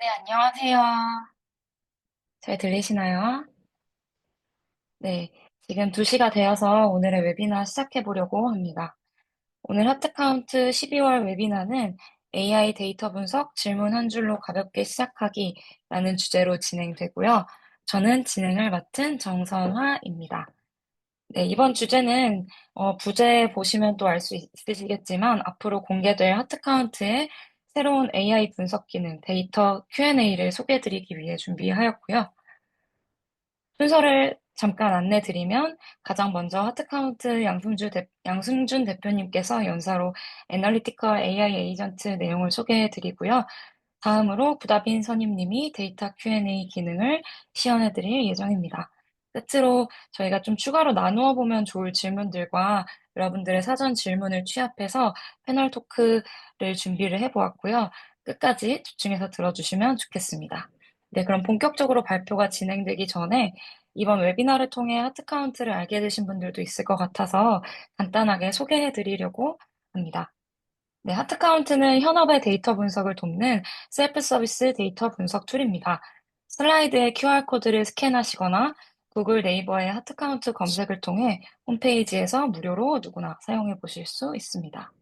네, 안녕하세요. 잘 들리시나요? 네, 지금 2시가 되어서 오늘의 웨비나 시작해 보려고 합니다. 오늘 하트카운트 12월 웨비나는 AI 데이터 분석 질문 한 줄로 가볍게 시작하기라는 주제로 진행되고요. 저는 진행을 맡은 정선화입니다. 네, 이번 주제는 부제 보시면 또 알 수 있으시겠지만 앞으로 공개될 하트카운트의 새로운 AI 분석 기능 데이터 Q&A를 소개해 드리기 위해 준비하였고요. 순서를 잠깐 안내드리면 가장 먼저 하트카운트 양승준 대표님께서 연사로 애널리티컬 AI 에이전트 내용을 소개해드리고요. 다음으로 구다빈 선임님이 데이터 Q&A 기능을 시연해드릴 예정입니다. 끝으로 저희가 좀 추가로 나누어 보면 좋을 질문들과 여러분들의 사전 질문을 취합해서 패널 토크를 준비를 해보았고요. 끝까지 집중해서 들어주시면 좋겠습니다. 네, 그럼 본격적으로 발표가 진행되기 전에 이번 웨비나를 통해 하트카운트를 알게 되신 분들도 있을 것 같아서 간단하게 소개해 드리려고 합니다. 네, 하트카운트는 현업의 데이터 분석을 돕는 셀프 서비스 데이터 분석 툴입니다. 슬라이드의 QR코드를 스캔하시거나 구글 네이버의 하트카운트 검색을 통해 홈페이지에서 무료로 누구나 사용해 보실 수 있습니다.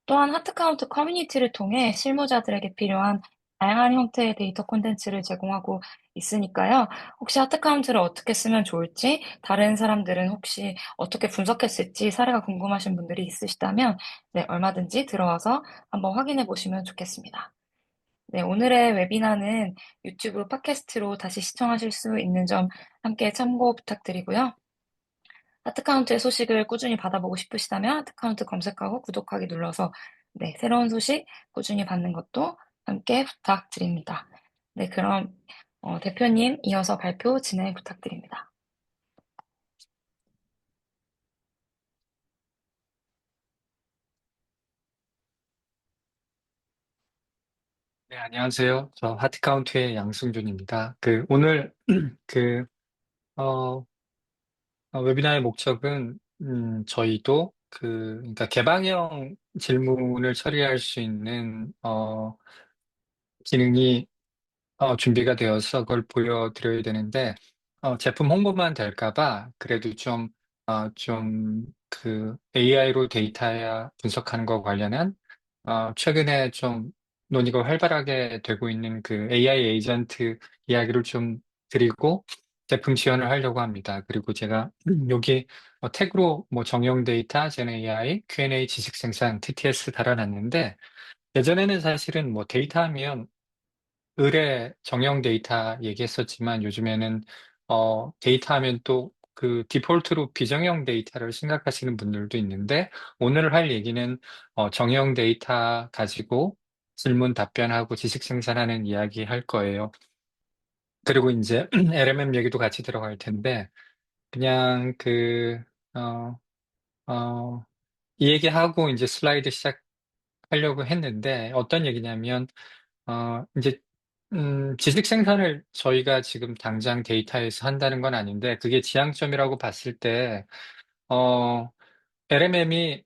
또한 하트카운트 커뮤니티를 통해 실무자들에게 필요한 다양한 형태의 데이터 콘텐츠를 제공하고 있으니까요. 혹시 하트카운트를 어떻게 쓰면 좋을지, 다른 사람들은 혹시 어떻게 분석했을지 사례가 궁금하신 분들이 있으시다면, 네, 얼마든지 들어와서 한번 확인해 보시면 좋겠습니다. 네, 오늘의 웨비나는 유튜브 팟캐스트로 다시 시청하실 수 있는 점 함께 참고 부탁드리고요. 하트카운트의 소식을 꾸준히 받아보고 싶으시다면 하트카운트 검색하고 구독하기 눌러서 네, 새로운 소식 꾸준히 받는 것도 함께 부탁드립니다. 네, 그럼 대표님 이어서 발표 진행 부탁드립니다. 네, 안녕하세요. 저 하트카운트의 양승준입니다. 오늘, 그, 어, 웨비나의 목적은, 저희도 그러니까 개방형 질문을 처리할 수 있는, 기능이 준비가 되어서 그걸 보여드려야 되는데, 제품 홍보만 될까 봐 그래도 AI로 데이터 분석하는 거 관련한, 최근에 좀 논의가 활발하게 되고 있는 그 AI 에이전트 이야기를 좀 드리고 제품 지원을 하려고 합니다. 그리고 제가 여기 태그로 뭐 정형 데이터, 젠 AI, Q&A 지식 생산, TTS 달아놨는데, 예전에는 사실은 뭐 데이터 하면 의뢰 정형 데이터 얘기했었지만 요즘에는 데이터 하면 또 그 디폴트로 비정형 데이터를 생각하시는 분들도 있는데, 오늘 할 얘기는 정형 데이터 가지고 질문 답변하고 지식 생산하는 이야기 할 거예요. 그리고 이제 LMM 얘기도 같이 들어갈 텐데, 그냥 어, 어, 이 얘기하고 이제 슬라이드 시작하려고 했는데, 어떤 얘기냐면 이제, 지식 생산을 저희가 지금 당장 데이터에서 한다는 건 아닌데, 그게 지향점이라고 봤을 때, 어, LMM이,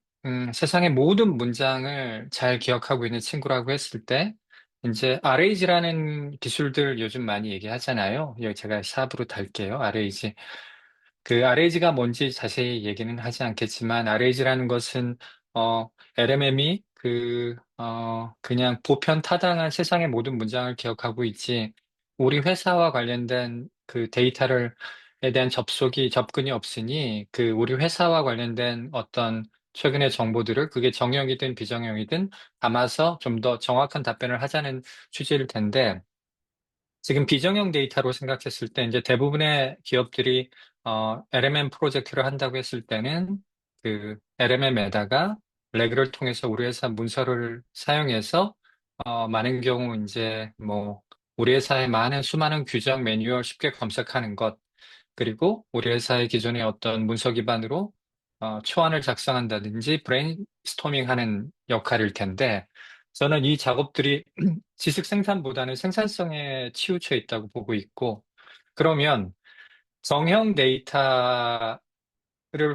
세상의 모든 문장을 잘 기억하고 있는 친구라고 했을 때, 이제 RAG라는 기술들 요즘 많이 얘기하잖아요. 여기 제가 샵으로 달게요. RAG. 그 RAG가 뭔지 자세히 얘기는 하지 않겠지만, RAG라는 것은, LMM이 그냥 보편 타당한 세상의 모든 문장을 기억하고 있지, 우리 회사와 관련된 그 에 대한 접근이 없으니, 우리 회사와 관련된 어떤 최근의 정보들을 그게 정형이든 비정형이든 담아서 좀 더 정확한 답변을 하자는 취지일 텐데, 지금 비정형 데이터로 생각했을 때 이제 대부분의 기업들이 LMM 프로젝트를 한다고 했을 때는 그 LMM에다가 레그를 통해서 우리 회사 문서를 사용해서 많은 경우 이제 뭐 우리 회사의 많은 수많은 규정 매뉴얼 쉽게 검색하는 것, 그리고 우리 회사의 기존의 어떤 문서 기반으로 초안을 작성한다든지 브레인스토밍 하는 역할일 텐데, 저는 이 작업들이 지식 생산보다는 생산성에 치우쳐 있다고 보고 있고, 그러면 정형 데이터를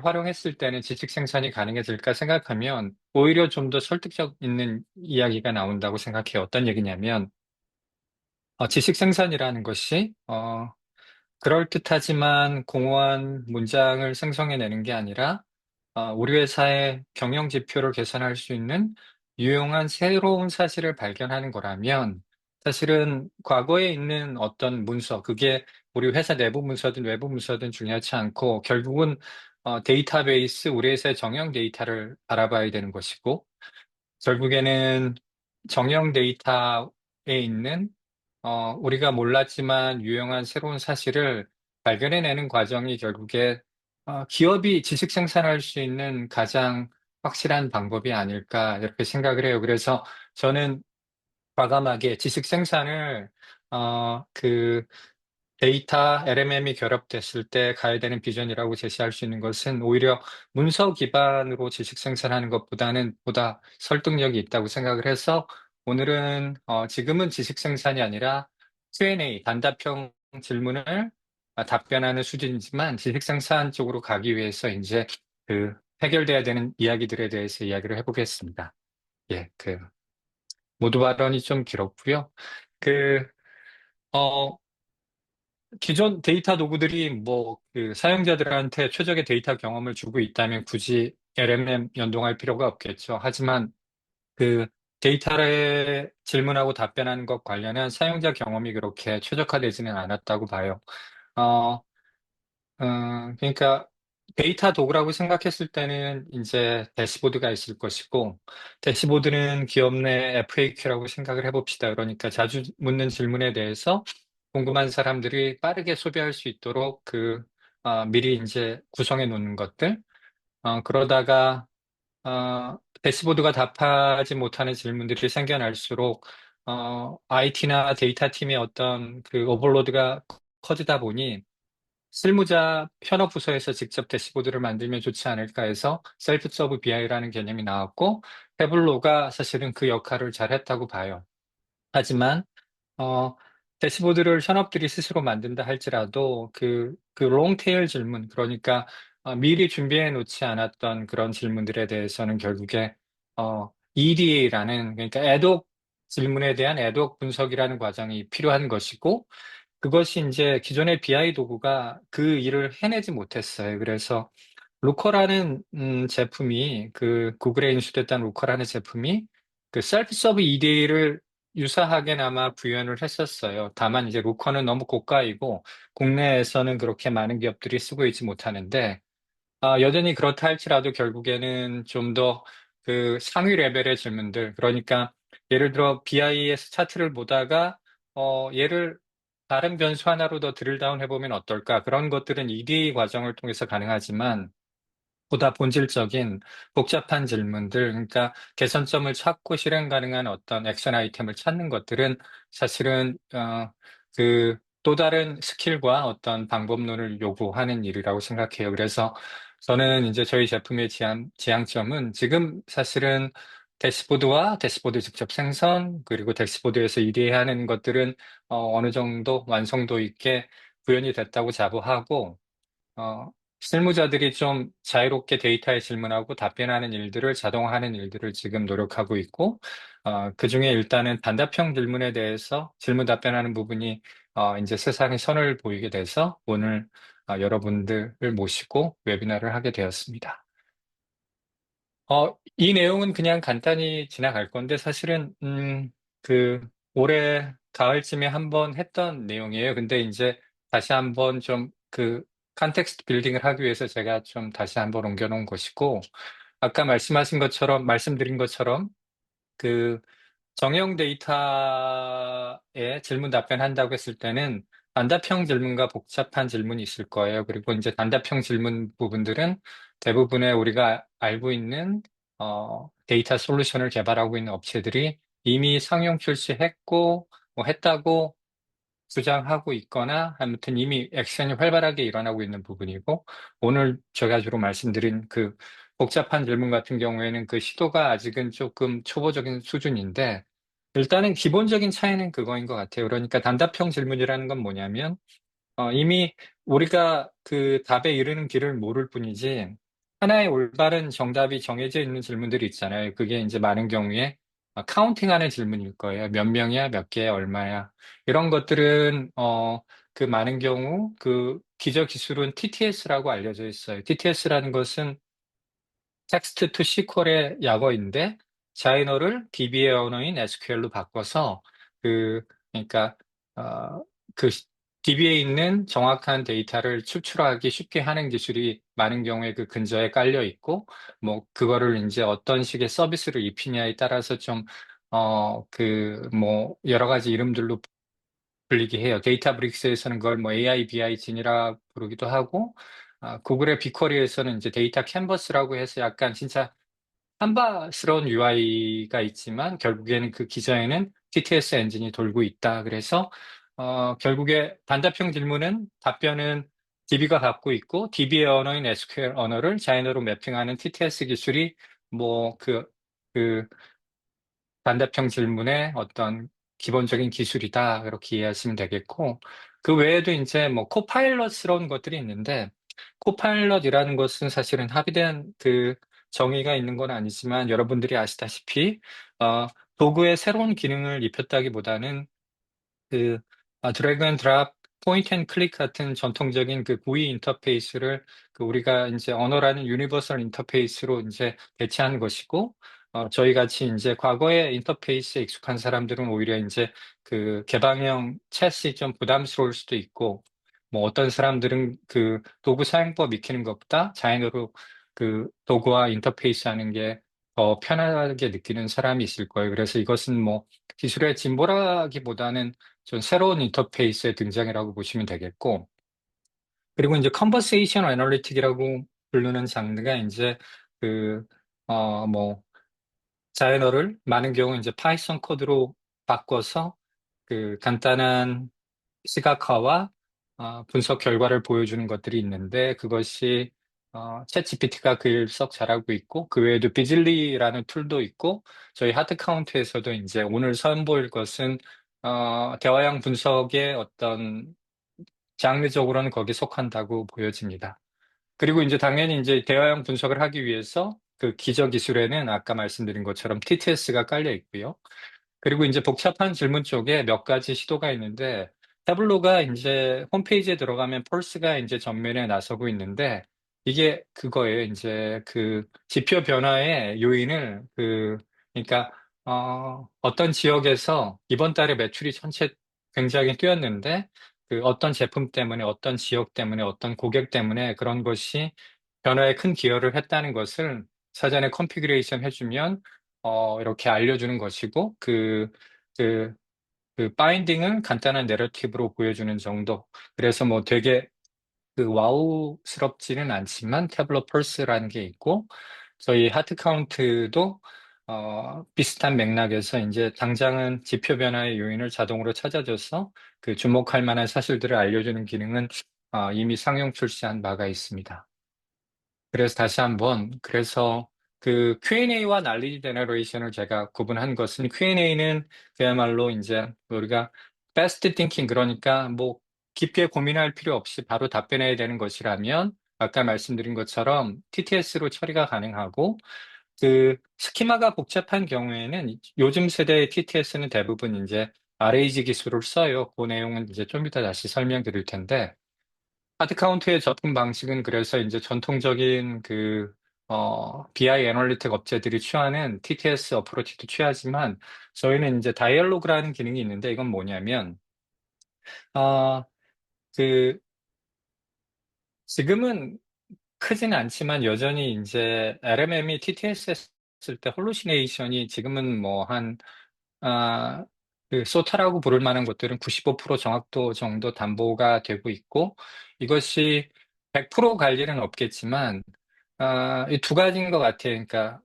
활용했을 때는 지식 생산이 가능해질까 생각하면 오히려 좀 더 설득력 있는 이야기가 나온다고 생각해요. 어떤 얘기냐면, 지식 생산이라는 것이, 그럴듯하지만 공허한 문장을 생성해내는 게 아니라, 우리 회사의 경영 지표를 개선할 수 있는 유용한 새로운 사실을 발견하는 거라면, 사실은 과거에 있는 어떤 문서, 그게 우리 회사 내부 문서든 외부 문서든 중요하지 않고, 결국은 데이터베이스, 우리 회사의 정형 데이터를 바라봐야 되는 것이고, 결국에는 정형 데이터에 있는 우리가 몰랐지만 유용한 새로운 사실을 발견해내는 과정이 결국에 기업이 지식 생산할 수 있는 가장 확실한 방법이 아닐까 이렇게 생각을 해요. 그래서 저는 과감하게 지식 생산을 그 데이터 LMM이 결합됐을 때 가야 되는 비전이라고 제시할 수 있는 것은 오히려 문서 기반으로 지식 생산하는 것보다는 보다 설득력이 있다고 생각을 해서 오늘은 지금은 지식 생산이 아니라 Q&A, 단답형 질문을 답변하는 수준이지만 지식 생산 쪽으로 가기 위해서 이제 그 해결돼야 되는 이야기들에 대해서 이야기를 해보겠습니다. 예, 모두 발언이 좀 길었고요. 그, 어, 기존 데이터 도구들이 그 사용자들한테 최적의 데이터 경험을 주고 있다면 굳이 LMM 연동할 필요가 없겠죠. 하지만 그 데이터를 질문하고 답변하는 것 관련한 사용자 경험이 그렇게 최적화되지는 않았다고 봐요. 어, 그러니까 데이터 도구라고 생각했을 때는 이제 대시보드가 있을 것이고, 대시보드는 기업 내 FAQ라고 생각을 해봅시다. 그러니까 자주 묻는 질문에 대해서 궁금한 사람들이 빠르게 소비할 수 있도록 미리 이제 구성해 놓는 것들. 그러다가, 대시보드가 답하지 못하는 질문들이 생겨날수록, IT나 데이터 팀의 어떤 그 오버로드가 커지다 보니 실무자 현업 부서에서 직접 대시보드를 만들면 좋지 않을까 해서 셀프 서브 BI라는 개념이 나왔고 태블로가 사실은 그 역할을 잘 했다고 봐요. 하지만 어, 대시보드를 현업들이 스스로 만든다 할지라도 그 롱테일 질문, 그러니까 미리 준비해 놓지 않았던 그런 질문들에 대해서는 결국에 EDA라는, 그러니까 애독 질문에 대한 애독 분석이라는 과정이 필요한 것이고 그것이 이제 기존의 BI 도구가 그 일을 해내지 못했어요. 그래서 루커라는 제품이 그 구글에 인수됐던 루커라는 제품이 그 셀프 서브 EDA를 유사하게나마 구현을 했었어요. 다만 이제 루커는 너무 고가이고 국내에서는 그렇게 많은 기업들이 쓰고 있지 못하는데 여전히 그렇다 할지라도 결국에는 좀 더 그 상위 레벨의 질문들, 그러니까 예를 들어 BIS 차트를 보다가 얘를 다른 변수 하나로 더 드릴다운 해보면 어떨까? 그런 것들은 EDA 과정을 통해서 가능하지만 보다 본질적인 복잡한 질문들, 그러니까 개선점을 찾고 실행 가능한 어떤 액션 아이템을 찾는 것들은 사실은 그 또 다른 스킬과 어떤 방법론을 요구하는 일이라고 생각해요. 그래서 저는 이제 저희 제품의 지향점은 지금 사실은 대시보드와 대시보드 직접 생성, 그리고 대시보드에서 일해하는 것들은 어느 정도 완성도 있게 구현이 됐다고 자부하고 실무자들이 좀 자유롭게 데이터에 질문하고 답변하는 일들을 자동화하는 일들을 지금 노력하고 있고, 그중에 일단은 단답형 질문에 대해서 질문 답변하는 부분이 이제 세상에 선을 보이게 돼서 오늘 여러분들을 모시고 웨비나를 하게 되었습니다. 이 내용은 그냥 간단히 지나갈 건데 사실은 그 올해 가을쯤에 한번 했던 내용이에요. 근데 이제 다시 한번 좀 컨텍스트 빌딩을 하기 위해서 제가 좀 다시 한번 옮겨놓은 것이고 아까 말씀드린 것처럼 그 정형 데이터에 질문 답변한다고 했을 때는 단답형 질문과 복잡한 질문이 있을 거예요. 그리고 이제 단답형 질문 부분들은 대부분의 우리가 알고 있는 데이터 솔루션을 개발하고 있는 업체들이 이미 상용 출시했고 뭐 했다고 주장하고 있거나 아무튼 이미 액션이 활발하게 일어나고 있는 부분이고 오늘 제가 주로 말씀드린 그 복잡한 질문 같은 경우에는 그 시도가 아직은 조금 초보적인 수준인데 일단은 기본적인 차이는 그거인 것 같아요. 그러니까 단답형 질문이라는 건 뭐냐면 이미 우리가 그 답에 이르는 길을 모를 뿐이지 하나의 올바른 정답이 정해져 있는 질문들이 있잖아요. 그게 이제 많은 경우에 카운팅하는 질문일 거예요. 몇 명이야, 몇 개야, 얼마야. 이런 것들은 그 많은 경우 그 기저 기술은 TTS라고 알려져 있어요. TTS라는 것은 텍스트 투 시퀄의 약어인데 자이너를 DB의 언어인 SQL로 바꿔서 그 그러니까 그 DB에 있는 정확한 데이터를 추출하기 쉽게 하는 기술이 많은 경우에 그 근저에 깔려 있고 뭐 그거를 이제 어떤 식의 서비스를 입히냐에 따라서 좀 뭐 여러 가지 이름들로 불리게 해요. 데이터브릭스에서는 그걸 뭐 AI BI진이라 부르기도 하고 구글의 빅쿼리에서는 이제 데이터 캔버스라고 해서 약간 진짜 한바스러운 UI가 있지만 결국에는 그 기저에는 TTS 엔진이 돌고 있다. 그래서 결국에 단답형 질문은 답변은 DB가 갖고 있고 DB의 언어인 SQL 언어를 자연어로 매핑하는 TTS 기술이 뭐그 단답형 질문의 어떤 기본적인 기술이다. 그렇게 이해하시면 되겠고 그 외에도 이제 뭐 코파일럿스러운 것들이 있는데 코파일럿이라는 것은 사실은 합의된 그 정의가 있는 건 아니지만 여러분들이 아시다시피 어, 도구에 새로운 기능을 입혔다기보다는 그 드래그 앤 드랍, 포인트 앤 클릭 같은 전통적인 그 구이 인터페이스를 그 우리가 이제 언어라는 유니버설 인터페이스로 이제 대체한 것이고 저희 같이 이제 과거의 인터페이스에 익숙한 사람들은 오히려 이제 그 개방형 챗이 좀 부담스러울 수도 있고 뭐 어떤 사람들은 그 도구 사용법 익히는 것보다 자연어로 그 도구와 인터페이스 하는 게 더 편하게 느끼는 사람이 있을 거예요. 그래서 이것은 뭐 기술의 진보라기보다는 좀 새로운 인터페이스의 등장이라고 보시면 되겠고, 그리고 이제 컨버세이션 애널리틱이라고 부르는 장르가 이제 그, 뭐, 자연어를 많은 경우 이제 파이썬 코드로 바꿔서 그 간단한 시각화와 분석 결과를 보여주는 것들이 있는데 그것이 챗GPT가 그 일 썩 잘하고 있고 그 외에도 비즐리라는 툴도 있고 저희 하드카운트에서도 이제 오늘 선보일 것은 대화형 분석의 어떤 장르적으로는 거기 속한다고 보여집니다. 그리고 이제 당연히 이제 대화형 분석을 하기 위해서 그 기저 기술에는 아까 말씀드린 것처럼 TTS가 깔려 있고요. 그리고 이제 복잡한 질문 쪽에 몇 가지 시도가 있는데, 태블로가 이제 홈페이지에 들어가면 펄스가 이제 전면에 나서고 있는데, 이게 그거예요. 이제 그 지표 변화의 요인을 그러니까, 어떤 지역에서 이번 달에 매출이 전체 굉장히 뛰었는데, 그 어떤 제품 때문에, 어떤 지역 때문에, 어떤 고객 때문에 그런 것이 변화에 큰 기여를 했다는 것을 사전에 컨피그레이션 해주면 이렇게 알려주는 것이고, 그, 바인딩은 간단한 내러티브로 보여주는 정도. 그래서 뭐 되게 그 와우스럽지는 않지만 태블로 펄스라는 게 있고, 저희 하트 카운트도 비슷한 맥락에서 이제 당장은 지표 변화의 요인을 자동으로 찾아줘서 그 주목할 만한 사실들을 알려주는 기능은 이미 상용 출시한 바가 있습니다. 그래서 다시 한번, 그래서 그 Q&A와 난리지 제너레이션을 제가 구분한 것은 Q&A는 그야말로 이제 우리가 fast thinking, 그러니까 뭐 깊게 고민할 필요 없이 바로 답변해야 되는 것이라면 아까 말씀드린 것처럼 TTS로 처리가 가능하고 그 스키마가 복잡한 경우에는 요즘 세대의 TTS는 대부분 이제 RAG 기술을 써요. 그 내용은 이제 좀 이따 다시 설명드릴 텐데 하드카운트의 접근 방식은 그래서 이제 전통적인 BI 애널리틱 업체들이 취하는 TTS 어프로치도 취하지만 저희는 이제 다이얼로그라는 기능이 있는데 이건 뭐냐면, 어, 그, 지금은 크지는 않지만 여전히 이제 LMM이 TTS 했을 때 홀루시네이션이 지금은 뭐 아, 그 소타라고 부를 만한 것들은 95% 정확도 정도 담보가 되고 있고 이것이 100%갈 일은 없겠지만 이 두 가지인 것 같아요. 그러니까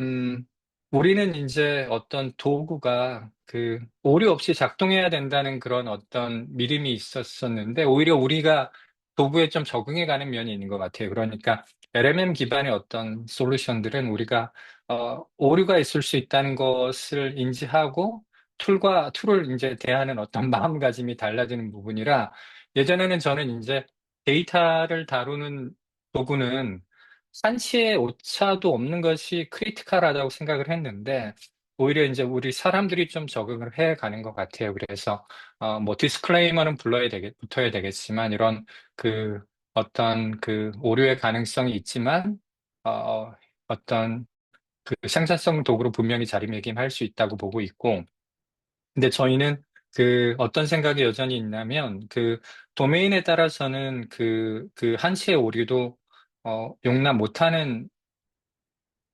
음, 우리는 이제 어떤 도구가 그 오류 없이 작동해야 된다는 그런 어떤 믿음이 있었었는데 오히려 우리가 도구에 좀 적응해가는 면이 있는 것 같아요. 그러니까 LMM 기반의 어떤 솔루션들은 우리가 오류가 있을 수 있다는 것을 인지하고 툴을 이제 대하는 어떤 마음가짐이 달라지는 부분이라 예전에는 저는 이제 데이터를 다루는 도구는 한치의 오차도 없는 것이 크리티컬하다고 생각을 했는데, 오히려 이제 우리 사람들이 좀 적응을 해 가는 것 같아요. 그래서, 뭐, 디스클레이머는 붙어야 되겠지만, 이런 그 어떤 그 오류의 가능성이 있지만, 어, 어떤 그 생산성 도구로 분명히 자리매김할 수 있다고 보고 있고, 근데 저희는 그 어떤 생각이 여전히 있냐면 그 도메인에 따라서는 그 한치의 오류도 용납 못하는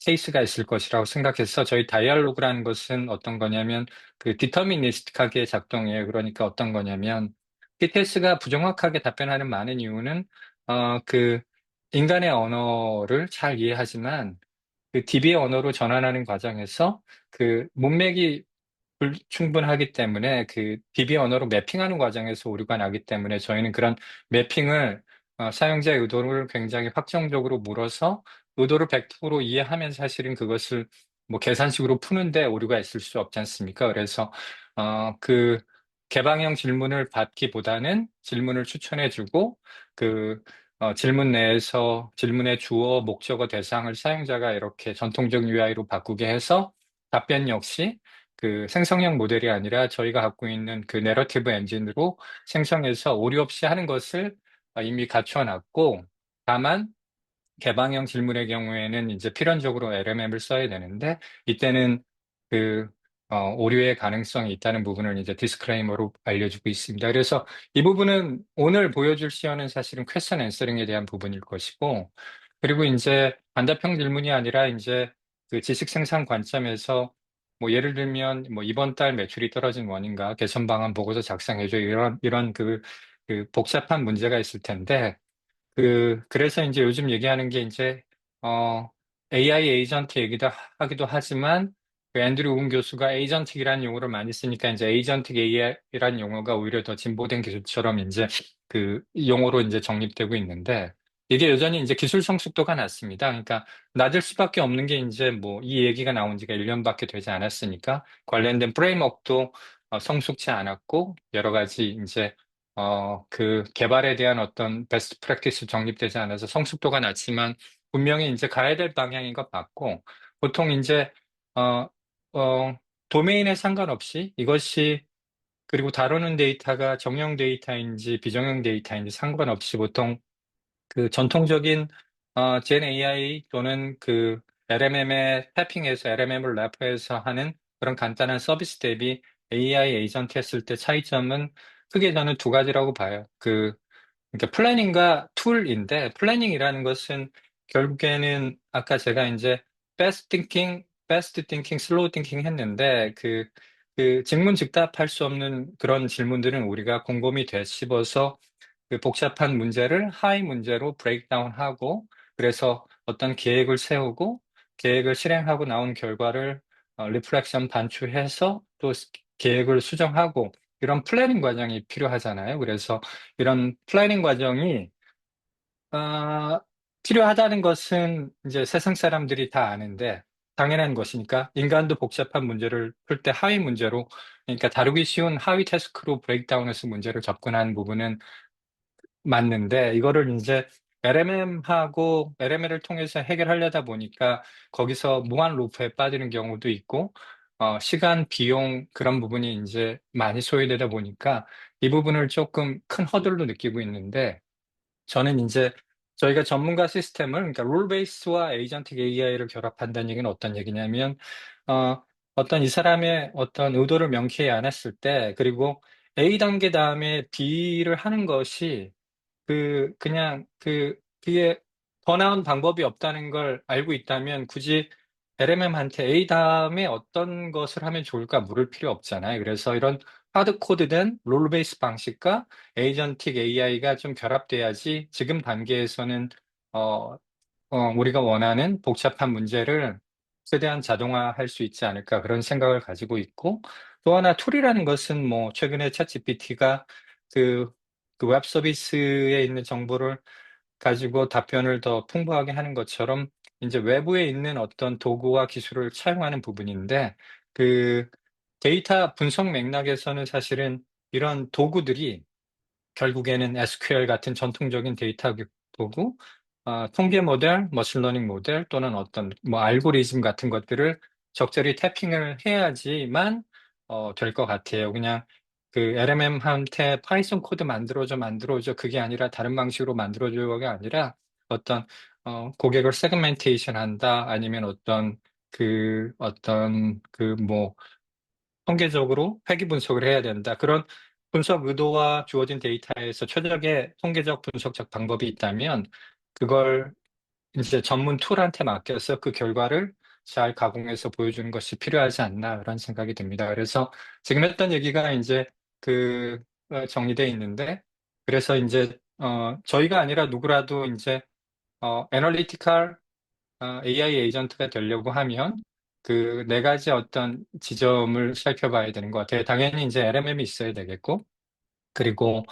케이스가 있을 것이라고 생각해서 저희 다이알로그라는 것은 어떤 거냐면 그 디터미니스틱하게 작동해요. 그러니까 어떤 거냐면 TTS가 부정확하게 답변하는 많은 이유는 그 인간의 언어를 잘 이해하지만 그 DB의 언어로 전환하는 과정에서 그 문맥이 불충분하기 때문에 그 DB 언어로 매핑하는 과정에서 오류가 나기 때문에 저희는 그런 매핑을 사용자의 의도를 굉장히 확정적으로 물어서 의도를 100% 이해하면 사실은 그것을 뭐 계산식으로 푸는데 오류가 있을 수 없지 않습니까? 그래서 그 개방형 질문을 받기보다는 질문을 추천해주고 그 질문 내에서 질문의 주어, 목적어, 대상을 사용자가 이렇게 전통적 UI로 바꾸게 해서 답변 역시 그 생성형 모델이 아니라 저희가 갖고 있는 그 내러티브 엔진으로 생성해서 오류 없이 하는 것을 이미 갖춰 놨고, 다만 개방형 질문의 경우에는 이제 필연적으로 LMM을 써야 되는데, 이때는 그, 오류의 가능성이 있다는 부분을 이제 디스클레이머로 알려주고 있습니다. 그래서 이 부분은 오늘 보여줄 시연은 사실은 퀘스천 앤서링에 대한 부분일 것이고, 그리고 이제 반답형 질문이 아니라 이제 그 지식 생산 관점에서 뭐 예를 들면 뭐 이번 달 매출이 떨어진 원인과 개선 방안 보고서 작성해줘 이런 그 복잡한 문제가 있을 텐데 그래서 이제 요즘 얘기하는 게 이제, AI 에이전트 하기도 하지만, 그 앤드류 웅 교수가 에이전틱이라는 용어를 많이 쓰니까 이제 에이전틱 AI라는 용어가 오히려 더 진보된 기술처럼 이제 그 용어로 이제 정립되고 있는데, 이게 여전히 이제 기술 성숙도가 낮습니다. 그러니까 낮을 수밖에 없는 게 이제 뭐 이 얘기가 나온 지가 1년밖에 되지 않았으니까 관련된 프레임워크도 성숙치 않았고 여러 가지 이제 그 개발에 대한 어떤 베스트 프랙티스 정립되지 않아서 성숙도가 낮지만 분명히 이제 가야 될 방향인 것 같고 보통 이제, 어, 도메인에 상관없이 이것이 그리고 다루는 데이터가 정형 데이터인지 비정형 데이터인지 상관없이 보통 그 전통적인 젠 AI 또는 그 LMM에 태핑해서 LMM을 래퍼해서 하는 그런 간단한 서비스 대비 AI 에이전트 했을 때 차이점은 크게 저는 두 가지라고 봐요. 그러니까 플래닝과 툴인데 플래닝이라는 것은 결국에는 아까 제가 이제 fast thinking, slow thinking 했는데 그 직문즉답할 수 없는 그런 질문들은 우리가 곰곰이 되씹어서 그 복잡한 문제를 하이 문제로 브레이크다운하고 그래서 어떤 계획을 세우고 계획을 실행하고 나온 결과를 리플렉션 반추해서 또 계획을 수정하고 이런 플래닝 과정이 필요하잖아요. 그래서 이런 플래닝 과정이 어, 필요하다는 것은 이제 세상 사람들이 다 아는데 당연한 것이니까 인간도 복잡한 문제를 풀 때 하위 문제로 그러니까 다루기 쉬운 하위 태스크로 브레이크다운해서 문제를 접근하는 부분은 맞는데 이거를 이제 LMM하고 LMM을 통해서 해결하려다 보니까 거기서 무한 루프에 빠지는 경우도 있고 시간, 비용 그런 부분이 이제 많이 소요되다 보니까 이 부분을 조금 큰 허들로 느끼고 있는데 저는 이제 저희가 전문가 시스템을 그러니까 룰 베이스와 에이전틱 AI를 결합한다는 얘기는 어떤 얘기냐면 어떤 이 사람의 어떤 의도를 명쾌히 안 했을 때 그리고 A 단계 다음에 B를 하는 것이 그게 더 나은 방법이 없다는 걸 알고 있다면 굳이 LMM한테 A 다음에 어떤 것을 하면 좋을까 물을 필요 없잖아요. 그래서 이런 하드코드된 롤 베이스 방식과 에이전틱 AI가 좀 결합돼야지 지금 단계에서는 어, 우리가 원하는 복잡한 문제를 최대한 자동화할 수 있지 않을까 그런 생각을 가지고 있고 또 하나 툴이라는 것은 뭐 최근에 챗GPT가 그, 그 웹 서비스에 있는 정보를 가지고 답변을 더 풍부하게 하는 것처럼 이제 외부에 있는 어떤 도구와 기술을 차용하는 부분인데 그 데이터 분석 맥락에서는 사실은 이런 도구들이 결국에는 SQL 같은 전통적인 데이터 도구 통계 모델, 머신러닝 모델 또는 어떤 뭐 알고리즘 같은 것들을 적절히 태핑을 해야지만 될 것 같아요. 그냥 그 LMM한테 파이썬 코드 만들어줘 그게 아니라 다른 방식으로 만들어줘가 아니라 어떤 고객을 세그멘테이션 한다 아니면 어떤 그 뭐 통계적으로 회귀 분석을 해야 된다. 그런 분석 의도와 주어진 데이터에서 최적의 통계적 분석적 방법이 있다면 그걸 이제 전문 툴한테 맡겨서 그 결과를 잘 가공해서 보여주는 것이 필요하지 않나 그런 생각이 듭니다. 그래서 지금 했던 얘기가 이제 정리돼 있는데 그래서 이제 저희가 아니라 누구라도 이제 애널리티컬 AI 에이전트가 되려고 하면 그 네 가지 어떤 지점을 살펴봐야 되는 것 같아요. 당연히 이제 LMM이 있어야 되겠고 그리고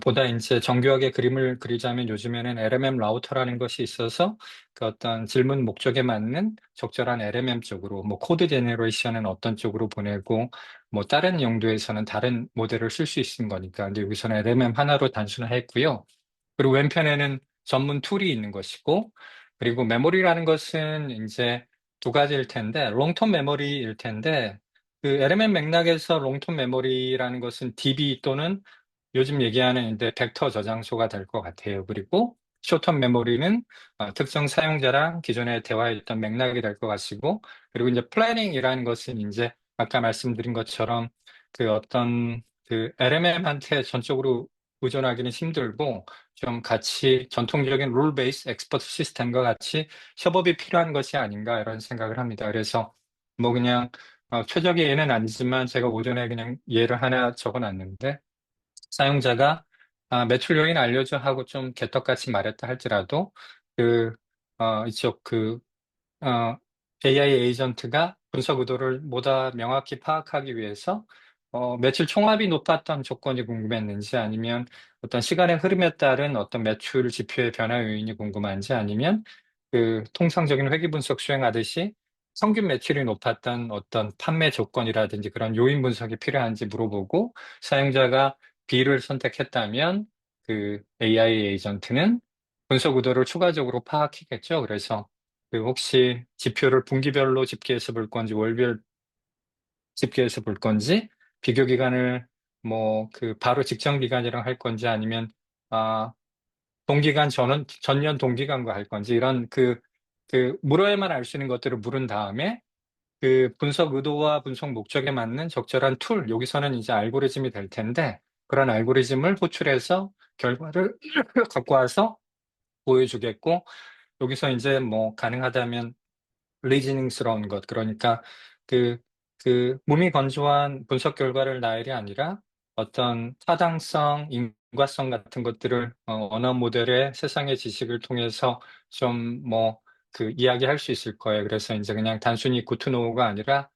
보다 이제 정교하게 그림을 그리자면 요즘에는 LMM 라우터라는 것이 있어서 그 어떤 질문 목적에 맞는 적절한 LMM 쪽으로 뭐 코드 제너레이션은 어떤 쪽으로 보내고 뭐 다른 용도에서는 다른 모델을 쓸 수 있는 거니까. 근데 여기서는 LMM 하나로 단순화했고요. 그리고 왼편에는 전문 툴이 있는 것이고 그리고 메모리라는 것은 이제 두 가지일 텐데 롱텀 메모리일 텐데 그 LMM 맥락에서 롱텀 메모리라는 것은 DB 또는 요즘 얘기하는 이제 벡터 저장소가 될 것 같아요. 그리고 쇼텀 메모리는 특정 사용자랑 기존에 대화했던 맥락이 될 것 같고, 그리고 이제 플래닝이라는 것은 이제 아까 말씀드린 것처럼 그 어떤 그 LMM한테 전적으로 의존하기는 힘들고 좀 같이 전통적인 룰 베이스 엑스퍼트 시스템과 같이 협업이 필요한 것이 아닌가 이런 생각을 합니다. 그래서 뭐 그냥 최적의 예는 아니지만 제가 오전에 그냥 예를 하나 적어놨는데 사용자가 매출 요인 알려줘 하고 좀 개떡같이 말했다 할지라도 그 이쪽 어, AI 에이전트가 분석 의도를 보다 명확히 파악하기 위해서 매출 총합이 높았던 조건이 궁금했는지 아니면 어떤 시간의 흐름에 따른 어떤 매출 지표의 변화 요인이 궁금한지 아니면 그 통상적인 회귀 분석 수행하듯이 평균 매출이 높았던 어떤 판매 조건이라든지 그런 요인 분석이 필요한지 물어보고 사용자가 B를 선택했다면 그 AI 에이전트는 분석 의도를 추가적으로 파악했겠죠. 그래서 그 혹시 지표를 분기별로 집계해서 볼 건지 월별 집계해서 볼 건지 비교 기간을 뭐 그 바로 직전 기간이랑 할 건지 아니면 아 동기간 전년 동기간과 할 건지 이런 물어야만 알 수 있는 것들을 물은 다음에 그 분석 의도와 분석 목적에 맞는 적절한 툴 여기서는 이제 알고리즘이 될 텐데 그런 알고리즘을 호출해서 결과를 갖고 와서 보여주겠고 여기서 이제 뭐 가능하다면 리즈닝스러운 것, 그러니까 그, 무미건조한 분석 결과를 나열이 아니라 어떤 타당성, 인과성 같은 것들을 언어 모델의 세상의 지식을 통해서 좀 이야기할 수 있을 거예요. 그래서 이제 그냥 단순히 굿투노우가 아니라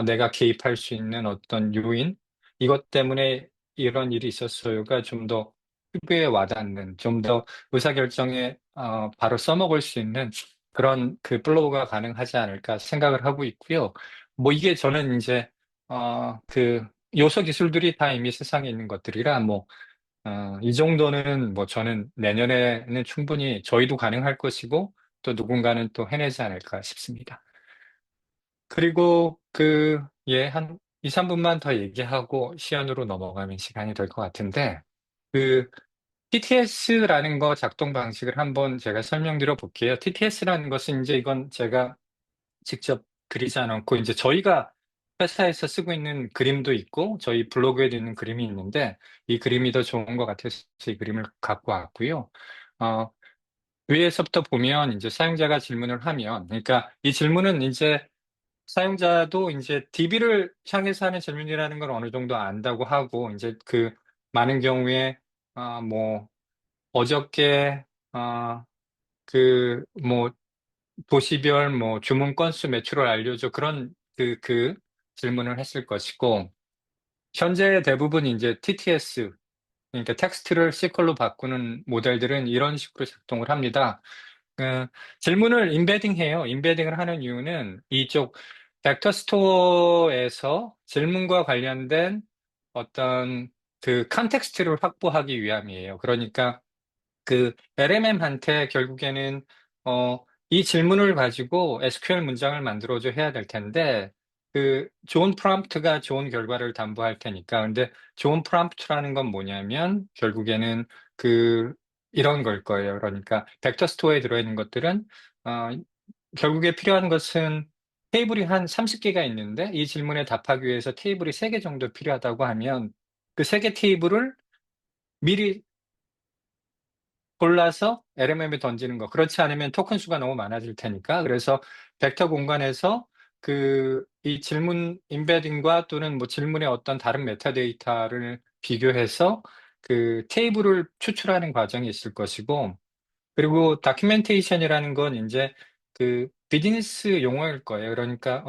내가 개입할 수 있는 어떤 요인, 이것 때문에 이런 일이 있었어요가 좀 더 피부에 와닿는, 좀 더 의사결정에 바로 써먹을 수 있는 그런 그 플로우가 가능하지 않을까 생각을 하고 있고요. 뭐 이게 저는 이제 요소 기술들이 다 이미 세상에 있는 것들이라 이 정도는 뭐 저는 내년에는 충분히 저희도 가능할 것이고 또 누군가는 또 해내지 않을까 싶습니다. 그리고 한 2, 3분만 더 얘기하고 시연으로 넘어가면 시간이 될 것 같은데 그 TTS라는 거 작동 방식을 한번 제가 설명드려 볼게요. TTS라는 것은 이제 이건 제가 직접 그리지 않았고, 이제 저희가 회사에서 쓰고 있는 그림도 있고, 저희 블로그에도 있는 그림이 있는데, 이 그림이 더 좋은 것 같아서 이 그림을 갖고 왔고요. 어, 위에서부터 보면 이제 사용자가 질문을 하면, 그러니까 이 질문은 이제 사용자도 이제 DB를 향해서 하는 질문이라는 걸 어느 정도 안다고 하고, 이제 많은 경우에, 뭐, 어저께, 어, 뭐, 도시별 주문 건수 매출을 알려줘 그런 질문을 했을 것이고 현재 대부분 이제 TTS 그러니까 텍스트를 SQL로 바꾸는 모델들은 이런 식으로 작동을 합니다. 그 질문을 인베딩해요. 인베딩을 하는 이유는 이쪽 벡터 스토어에서 질문과 관련된 어떤 컨텍스트를 확보하기 위함이에요. 그러니까 그 LMM한테 결국에는 이 질문을 가지고 SQL 문장을 만들어줘 해야 될 텐데 그 좋은 프롬프트가 좋은 결과를 담보할 테니까. 근데 좋은 프롬프트라는 건 뭐냐면 결국에는 그 이런 걸 거예요. 그러니까 벡터 스토어에 들어있는 것들은 어, 결국에 필요한 것은 테이블이 한 30개가 있는데 이 질문에 답하기 위해서 테이블이 3개 정도 필요하다고 하면 그 3개 테이블을 미리 골라서 LMM에 던지는 거. 그렇지 않으면 토큰 수가 너무 많아질 테니까. 그래서 벡터 공간에서 이 질문 임베딩과 또는 뭐 질문의 어떤 다른 메타데이터를 비교해서 그 테이블을 추출하는 과정이 있을 것이고, 그리고 다큐멘테이션이라는 건 이제 그 비즈니스 용어일 거예요. 그러니까,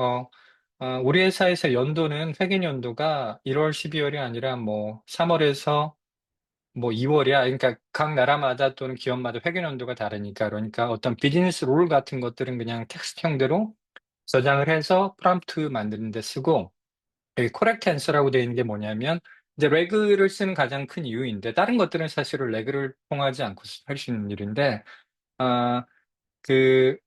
우리 회사에서 연도는 회계 연도가 1월, 12월이 아니라 뭐 3월에서 뭐 2월이야. 그러니까 각 나라마다 또는 기업마다 회계 연도가 다르니까 그러니까 어떤 비즈니스 룰 같은 것들은 그냥 텍스트형대로 저장을 해서 프롬프트 만드는 데 쓰고 여기 코렉트 앤서라고 되어 있는 게 뭐냐면 이제 레그를 쓰는 가장 큰 이유인데 다른 것들은 사실은 레그를 통하지 않고 할 수 있는 일인데 아, 그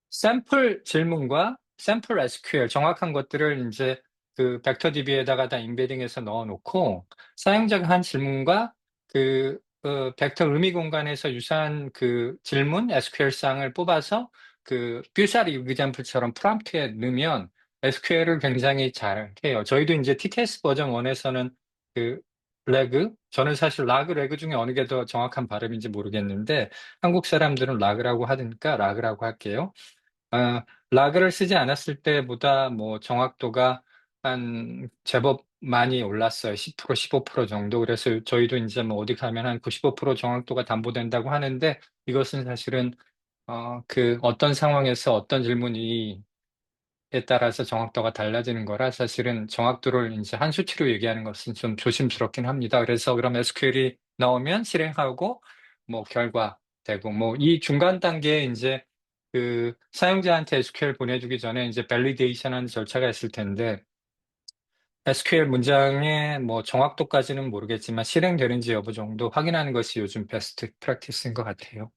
샘플 질문과 샘플 SQL 정확한 것들을 이제 그 벡터 DB에다가 다 임베딩해서 넣어놓고 사용자가 한 질문과 벡터 의미 공간에서 유사한 그 질문 SQL 쌍을 뽑아서 그 뷰사리 example처럼 프롬프트에 넣으면 SQL을 굉장히 잘 해요. 저희도 이제 TTS 버전 1에서는 그 저는 사실 레그 중에 어느 게 더 정확한 발음인지 모르겠는데 한국 사람들은 락이라고 하니까 락이라고 할게요. 라그를 쓰지 않았을 때보다 뭐 정확도가 한 제법 많이 올랐어요. 10%, 15% 정도. 그래서 저희도 이제 뭐 어디 가면 한 95% 정확도가 담보된다고 하는데 이것은 사실은 그 어떤 상황에서 어떤 질문이 에 따라서 정확도가 달라지는 거라 사실은 정확도를 이제 한 수치로 얘기하는 것은 좀 조심스럽긴 합니다. 그래서 그럼 SQL이 나오면 실행하고 뭐 결과 되고 뭐 이 중간 단계에 이제 그 사용자한테 SQL 보내주기 전에 이제 밸리데이션 하는 절차가 있을 텐데 SQL 문장의 뭐 정확도까지는 모르겠지만 실행되는지 여부 정도 확인하는 것이 요즘 베스트 프랙티스인 것 같아요.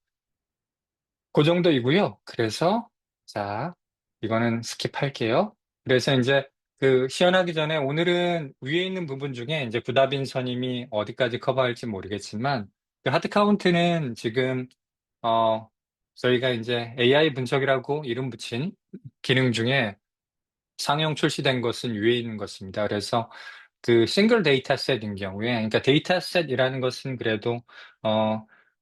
그 정도이고요. 그래서 자, 이거는 스킵할게요. 그래서 이제 그 시연하기 전에 오늘은 위에 있는 부분 중에 이제 구다빈 선임이 어디까지 커버할지 모르겠지만 그 하드 카운트는 지금 어 저희가 이제 AI 분석이라고 이름 붙인 기능 중에 상용 출시된 것은 위에 있는 것입니다. 그래서 그 싱글 데이터셋인 경우에, 그러니까 데이터셋이라는 것은 그래도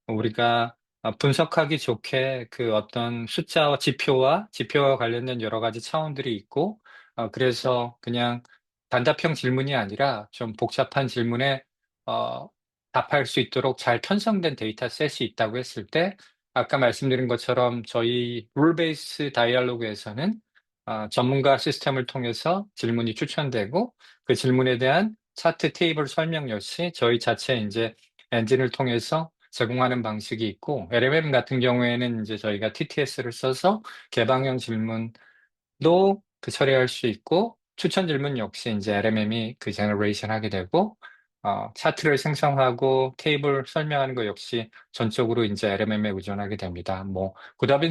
우리가 분석하기 좋게 그 어떤 숫자와 지표와 관련된 여러 가지 차원들이 있고, 그래서 그냥 단답형 질문이 아니라 좀 복잡한 질문에 어, 답할 수 있도록 잘 편성된 데이터셋이 있다고 했을 때, 아까 말씀드린 것처럼 저희 룰 베이스 다이얼로그에서는 전문가 시스템을 통해서 질문이 추천되고 그 질문에 대한 차트 테이블 설명 역시 저희 자체 이제 엔진을 통해서 제공하는 방식이 있고 LMM 같은 경우에는 이제 저희가 TTS를 써서 개방형 질문도 그 처리할 수 있고 추천 질문 역시 이제 LMM이 그 제너레이션 하게 되고 차트를 생성하고 테이블 설명하는 것 역시 전적으로 이제 LMM에 의존하게 됩니다. 뭐 구다빈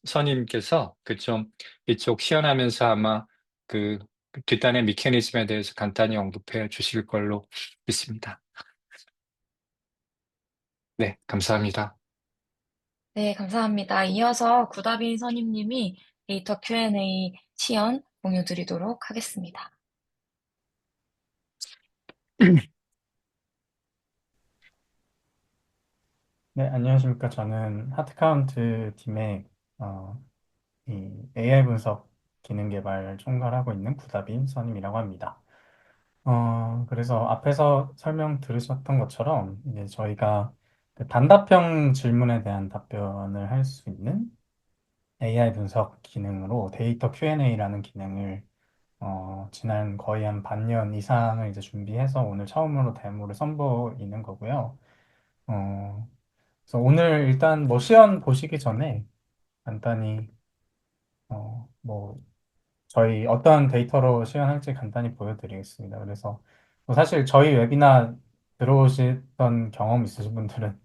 선임께서 그 좀 이쪽 시연하면서 아마 그 뒷단의 미케니즘에 대해서 간단히 언급해 주실 걸로 믿습니다. 네, 감사합니다. 네, 감사합니다. 이어서 구다빈 선임님이 데이터 Q&A 시연 공유 드리도록 하겠습니다. 네, 안녕하십니까. 저는 하트카운트 팀의 이 AI 분석 기능 개발 총괄하고 있는 구다빈 선임이라고 합니다. 그래서 앞에서 설명 들으셨던 것처럼 이제 저희가 그 단답형 질문에 대한 답변을 할 수 있는 AI 분석 기능으로 데이터 Q&A라는 기능을 지난 거의 한 반년 이상을 이제 준비해서 오늘 처음으로 데모를 선보이는 거고요. 어, 그래서 오늘 일단 뭐 시연 보시기 전에 간단히 뭐 저희 어떤 데이터로 시연할지 간단히 보여드리겠습니다. 그래서 뭐 사실 저희 웨비나 들어오셨던 경험 있으신 분들은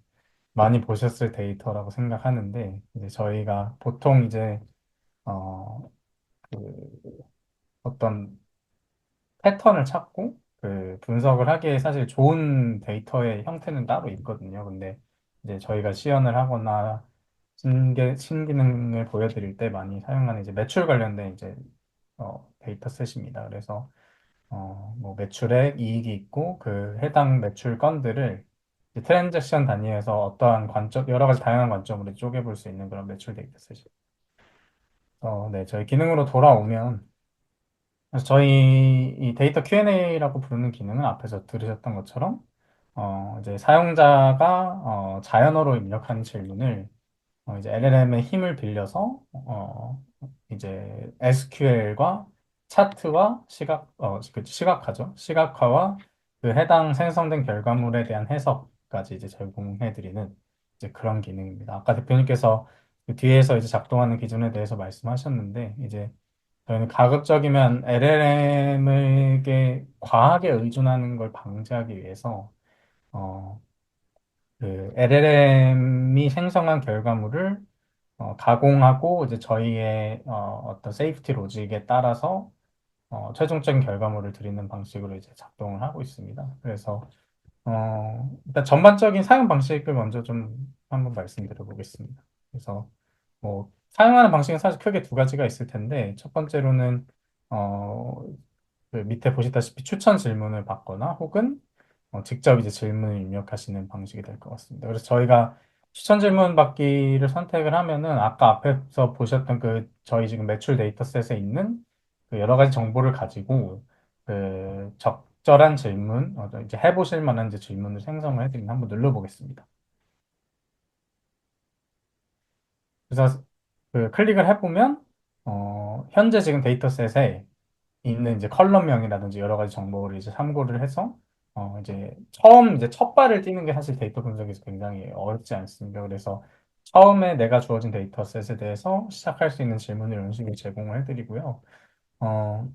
많이 보셨을 데이터라고 생각하는데, 이제 저희가 보통 이제, 어, 그 어떤 패턴을 찾고 분석을 하기에 사실 좋은 데이터의 형태는 따로 있거든요. 근데 이제 저희가 시연을 하거나 신기능을 보여드릴 때 많이 사용하는 이제 매출 관련된 이제 데이터 셋입니다. 그래서 뭐 매출액, 이익이 있고 그 해당 매출 건들을 이제 트랜잭션 단위에서 어떠한 관점, 여러 가지 다양한 관점으로 쪼개볼 수 있는 그런 매출 데이터 셋입니다. 네, 저희 기능으로 돌아오면 그래서 저희 이 데이터 Q&A라고 부르는 기능은 앞에서 들으셨던 것처럼 이제 사용자가 자연어로 입력하는 질문을 이제 LLM의 힘을 빌려서 이제 SQL과 차트와 시각화죠. 시각화와 그 해당 생성된 결과물에 대한 해석까지 이제 제공해드리는 이제 그런 기능입니다. 아까 대표님께서 그 뒤에서 이제 작동하는 기준에 대해서 말씀하셨는데 이제 저희는 가급적이면 LLM에게 과하게 의존하는 걸 방지하기 위해서 어, 그 LLM이 생성한 결과물을 가공하고 이제 저희의 어떤 세이프티 로직에 따라서 최종적인 결과물을 드리는 방식으로 이제 작동을 하고 있습니다. 그래서 일단 전반적인 사용 방식을 먼저 좀 한번 말씀드려 보겠습니다. 그래서 뭐 사용하는 방식은 사실 크게 두 가지가 있을 텐데 첫 번째로는 어, 그 밑에 보시다시피 추천 질문을 받거나 혹은 직접 이제 질문을 입력하시는 방식이 될 것 같습니다. 그래서 저희가 추천 질문 받기를 선택을 하면은 아까 앞에서 보셨던 그 저희 지금 매출 데이터셋에 있는 그 여러 가지 정보를 가지고 그 적절한 질문, 이제 해보실 만한 이제 질문을 생성을 해드리면 한번 눌러보겠습니다. 그래서 그 클릭을 해보면 현재 지금 데이터셋에 있는 이제 컬럼명이라든지 여러 가지 정보를 이제 참고를 해서 이제 처음 이제 첫 발을 띄는 게 사실 데이터 분석에서 굉장히 어렵지 않습니다. 그래서 처음에 내가 주어진 데이터셋에 대해서 시작할 수 있는 질문을 이런 식으로 제공을 해드리고요. 어,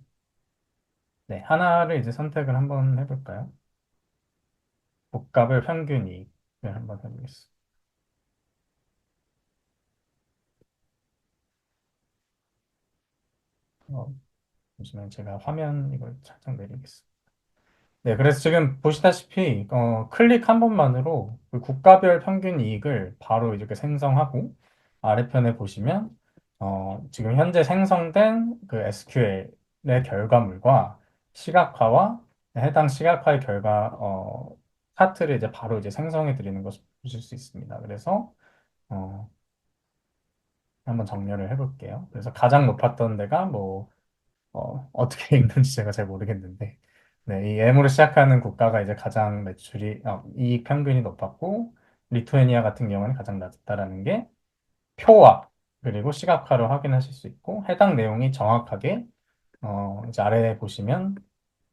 네, 하나를 이제 선택을 한번 해볼까요? 복합을 평균 이익을 한번 해보겠습니다. 잠시만 제가 화면 이걸 살짝 내리겠습니다. 네, 그래서 지금 보시다시피 클릭 한 번만으로 그 국가별 평균 이익을 바로 이렇게 생성하고 아래편에 보시면 지금 현재 생성된 그 SQL의 결과물과 시각화와 해당 시각화의 결과 차트를 이제 바로 이제 생성해 드리는 것을 보실 수 있습니다. 그래서 어, 한번 정렬을 해볼게요. 그래서 가장 높았던 데가 뭐 어떻게 읽는지 제가 잘 모르겠는데, 네, 이 M으로 시작하는 국가가 이제 가장 이익 평균이 높았고, 리투애니아 같은 경우는 가장 낮았다라는 게 표와 그리고 시각화로 확인하실 수 있고, 해당 내용이 정확하게, 이제 아래에 보시면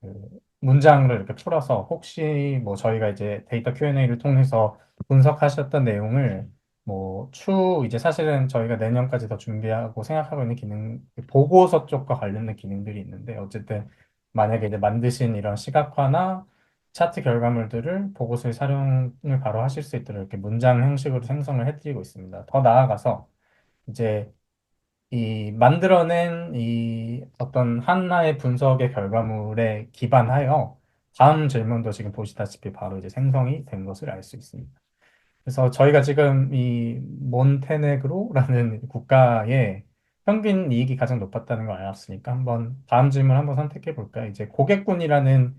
그 문장으로 이렇게 풀어서 혹시 뭐 저희가 이제 데이터 Q&A를 통해서 분석하셨던 내용을 뭐 이제 사실은 저희가 내년까지 더 준비하고 생각하고 있는 기능 보고서 쪽과 관련된 기능들이 있는데 어쨌든 만약에 이제 만드신 이런 시각화나 차트 결과물들을 보고서에 활용을 바로 하실 수 있도록 이렇게 문장 형식으로 생성을 해드리고 있습니다. 더 나아가서 이제 이 만들어낸 이 어떤 하나의 분석의 결과물에 기반하여 다음 질문도 지금 보시다시피 바로 이제 생성이 된 것을 알 수 있습니다. 그래서 저희가 지금 이 몬테네그로라는 국가의 평균 이익이 가장 높았다는 걸 알았으니까 한번 다음 질문 한번 선택해 볼까요? 이제 고객군이라는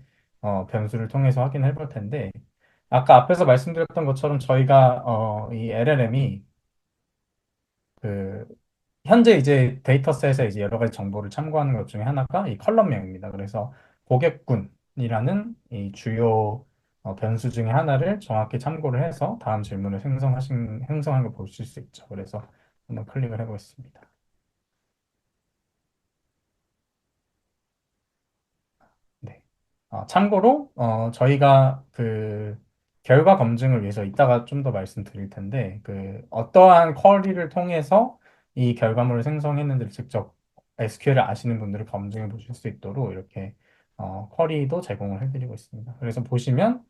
변수를 통해서 확인해 볼 텐데 아까 앞에서 말씀드렸던 것처럼 저희가 이 LLM이 그 현재 이제 데이터셋에 이제 여러 가지 정보를 참고하는 것 중에 하나가 이 컬럼명입니다. 그래서 고객군이라는 이 주요 변수 중에 하나를 정확히 참고를 해서 다음 질문을 생성한 걸 보실 수 있죠. 그래서 한번 클릭을 해보겠습니다. 네. 참고로 저희가 그 결과 검증을 위해서 이따가 좀 더 말씀드릴 텐데 그 어떠한 쿼리를 통해서 이 결과물을 생성했는지를 직접 SQL을 아시는 분들을 검증해 보실 수 있도록 이렇게 쿼리도 제공을 해드리고 있습니다. 그래서 보시면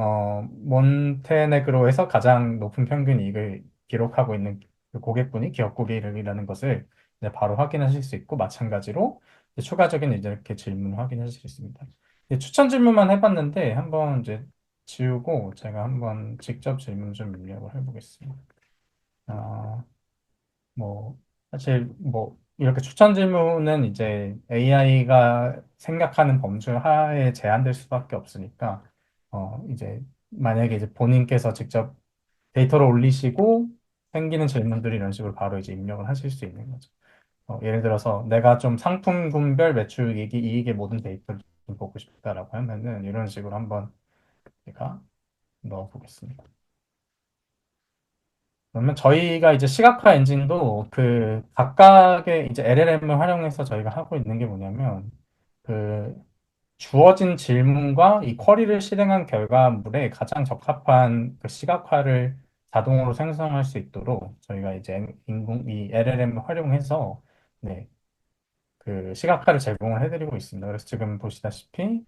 몬테네그로에서 가장 높은 평균 이익을 기록하고 있는 그 고객분이 기업국이라는 것을 이제 바로 확인하실 수 있고, 마찬가지로 이제 추가적인 이제 이렇게 질문을 확인하실 수 있습니다. 이제 추천 질문만 해봤는데 한번 이제 지우고 제가 한번 직접 질문 좀 입력을 해보겠습니다. 아, 뭐 사실 뭐 이렇게 추천 질문은 이제 AI가 생각하는 범주 하에 제한될 수밖에 없으니까 이제 만약에 이제 본인께서 직접 데이터를 올리시고 생기는 질문들이 이런 식으로 바로 이제 입력을 하실 수 있는 거죠. 예를 들어서 내가 좀 상품군별 매출 이익의 모든 데이터를 좀 보고 싶다라고 하면은 이런 식으로 한번 제가 넣어 보겠습니다. 그러면 저희가 이제 시각화 엔진도 그 각각의 이제 LLM을 활용해서 저희가 하고 있는 게 뭐냐면 그 주어진 질문과 이 쿼리를 실행한 결과물에 가장 적합한 그 시각화를 자동으로 생성할 수 있도록 저희가 이제 이 LLM을 활용해서 네, 그 시각화를 제공을 해드리고 있습니다. 그래서 지금 보시다시피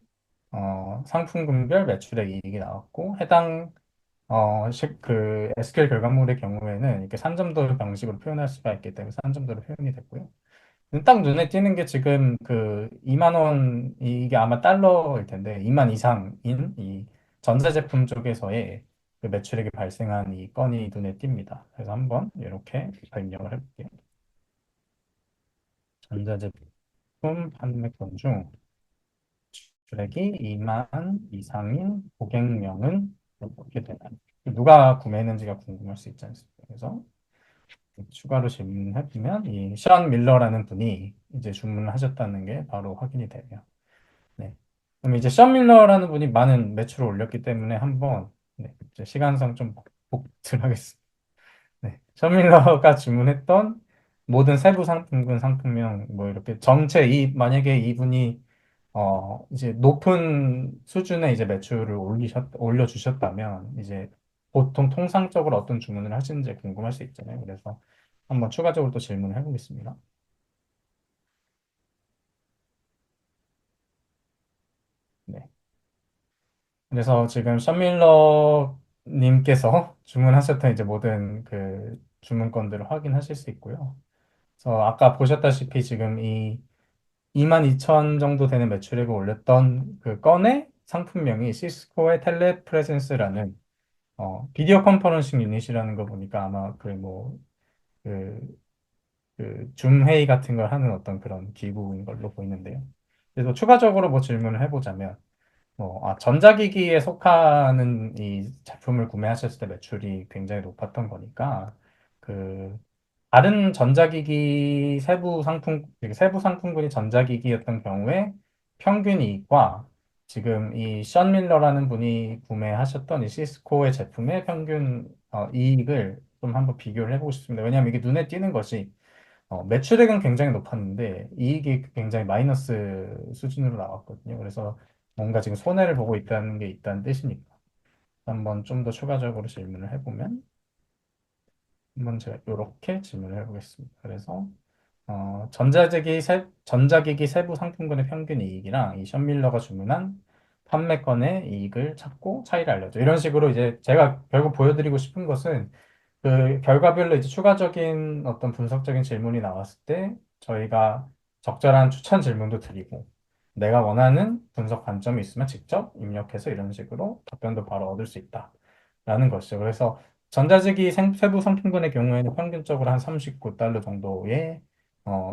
상품군별 매출액 이익이 나왔고 해당 그 SQL 결과물의 경우에는 이렇게 산점도 방식으로 표현할 수가 있기 때문에 산점도로 표현이 됐고요. 딱 눈에 띄는 게 지금 그 2만 원, 이게 아마 달러일 텐데 2만 이상인 이 전자제품 쪽에서의 그 매출액이 발생한 이 건이 눈에 띕니다. 그래서 한번 이렇게 입력을 해볼게요. 전자제품 판매 건 중 매출액이 2만 이상인 고객명은 어떻게 되나요? 누가 구매했는지가 궁금할 수 있지 않습니까? 그래서 추가로 질문해보면 이 션 밀러라는 분이 이제 주문을 하셨다는 게 바로 확인이 되네요. 네. 그럼 이제 션 밀러라는 분이 많은 매출을 올렸기 때문에 한번 네, 이제 시간상 좀 복습 하겠습니다. 네. 션 밀러가 주문했던 모든 세부 상품군 상품명 뭐 이렇게 전체 이 만약에 이분이 이제 높은 수준의 이제 매출을 올려주셨다면 이제 보통 통상적으로 어떤 주문을 하시는지 궁금할 수 있잖아요. 그래서 한번 추가적으로 또 질문을 해보겠습니다. 네. 그래서 지금 션밀러 님께서 주문하셨던 이제 모든 그 주문건들을 확인하실 수 있고요. 그래서 아까 보셨다시피 지금 이 22,000 정도 되는 매출액을 올렸던 그 건의 상품명이 시스코의 텔레프레센스라는 비디오 컨퍼런싱 유닛이라는 거 보니까 아마 그, 줌 회의 같은 걸 하는 어떤 그런 기구인 걸로 보이는데요. 그래서 추가적으로 뭐 질문을 해보자면, 전자기기에 속하는 이 제품을 구매하셨을 때 매출이 굉장히 높았던 거니까, 그, 다른 전자기기 세부 상품군이 전자기기였던 경우에 평균 이익과 지금 이 션 밀러라는 분이 구매하셨던 이 시스코의 제품의 평균 이익을 좀 한번 비교를 해보고 싶습니다. 왜냐하면 이게 눈에 띄는 것이 매출액은 굉장히 높았는데 이익이 굉장히 마이너스 수준으로 나왔거든요. 그래서 뭔가 지금 손해를 보고 있다는 게 있다는 뜻이니까 한번 좀 더 추가적으로 질문을 해보면 한번 제가 이렇게 질문을 해보겠습니다. 그래서 전자기기 세부 상품군의 평균 이익이랑 이 션밀러가 주문한 판매건의 이익을 찾고 차이를 알려줘. 이런 식으로 이제 제가 결국 보여드리고 싶은 것은 그 결과별로 이제 추가적인 어떤 분석적인 질문이 나왔을 때 저희가 적절한 추천 질문도 드리고 내가 원하는 분석 관점이 있으면 직접 입력해서 이런 식으로 답변도 바로 얻을 수 있다라는 것이죠. 그래서 전자기기 세부 상품군의 경우에는 평균적으로 한 39달러 정도의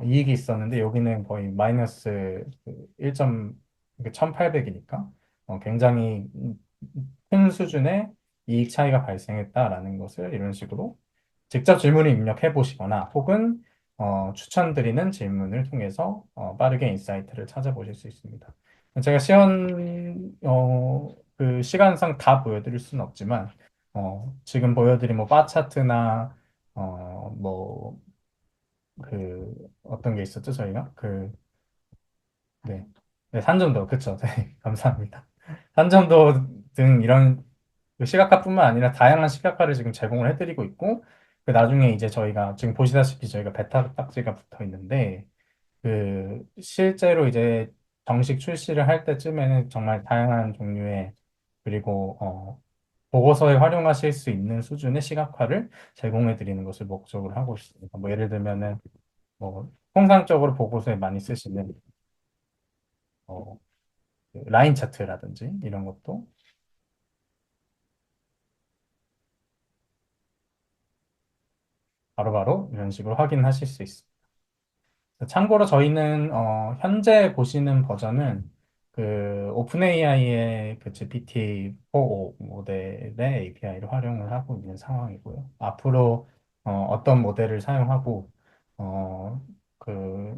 이익이 있었는데 여기는 거의 마이너스 1800이니까 굉장히 큰 수준의 이익 차이가 발생했다라는 것을 이런 식으로 직접 질문을 입력해 보시거나 혹은 추천드리는 질문을 통해서 빠르게 인사이트를 찾아보실 수 있습니다. 제가 그 시간상 다 보여드릴 수는 없지만 지금 보여드린 뭐 바 차트나 뭐 그 어떤 게 있었죠 저희가 네, 네 산점도 그쵸 네 감사합니다. 산점도 등 이런 그 시각화뿐만 아니라 다양한 시각화를 지금 제공을 해드리고 있고 그 나중에 이제 저희가 지금 보시다시피 저희가 베타 딱지가 붙어 있는데 실제로 이제 정식 출시를 할 때쯤에는 정말 다양한 종류의 그리고 보고서에 활용하실 수 있는 수준의 시각화를 제공해 드리는 것을 목적으로 하고 있습니다. 뭐 예를 들면은 뭐 통상적으로 보고서에 많이 쓰시는 어, 그 라인 차트라든지 이런 것도 바로바로 이런 식으로 확인하실 수 있습니다. 참고로 저희는 현재 보시는 버전은 그 오픈 AI의 그 GPT-4o 모델의 API를 활용을 하고 있는 상황이고요. 앞으로 어떤 모델을 사용하고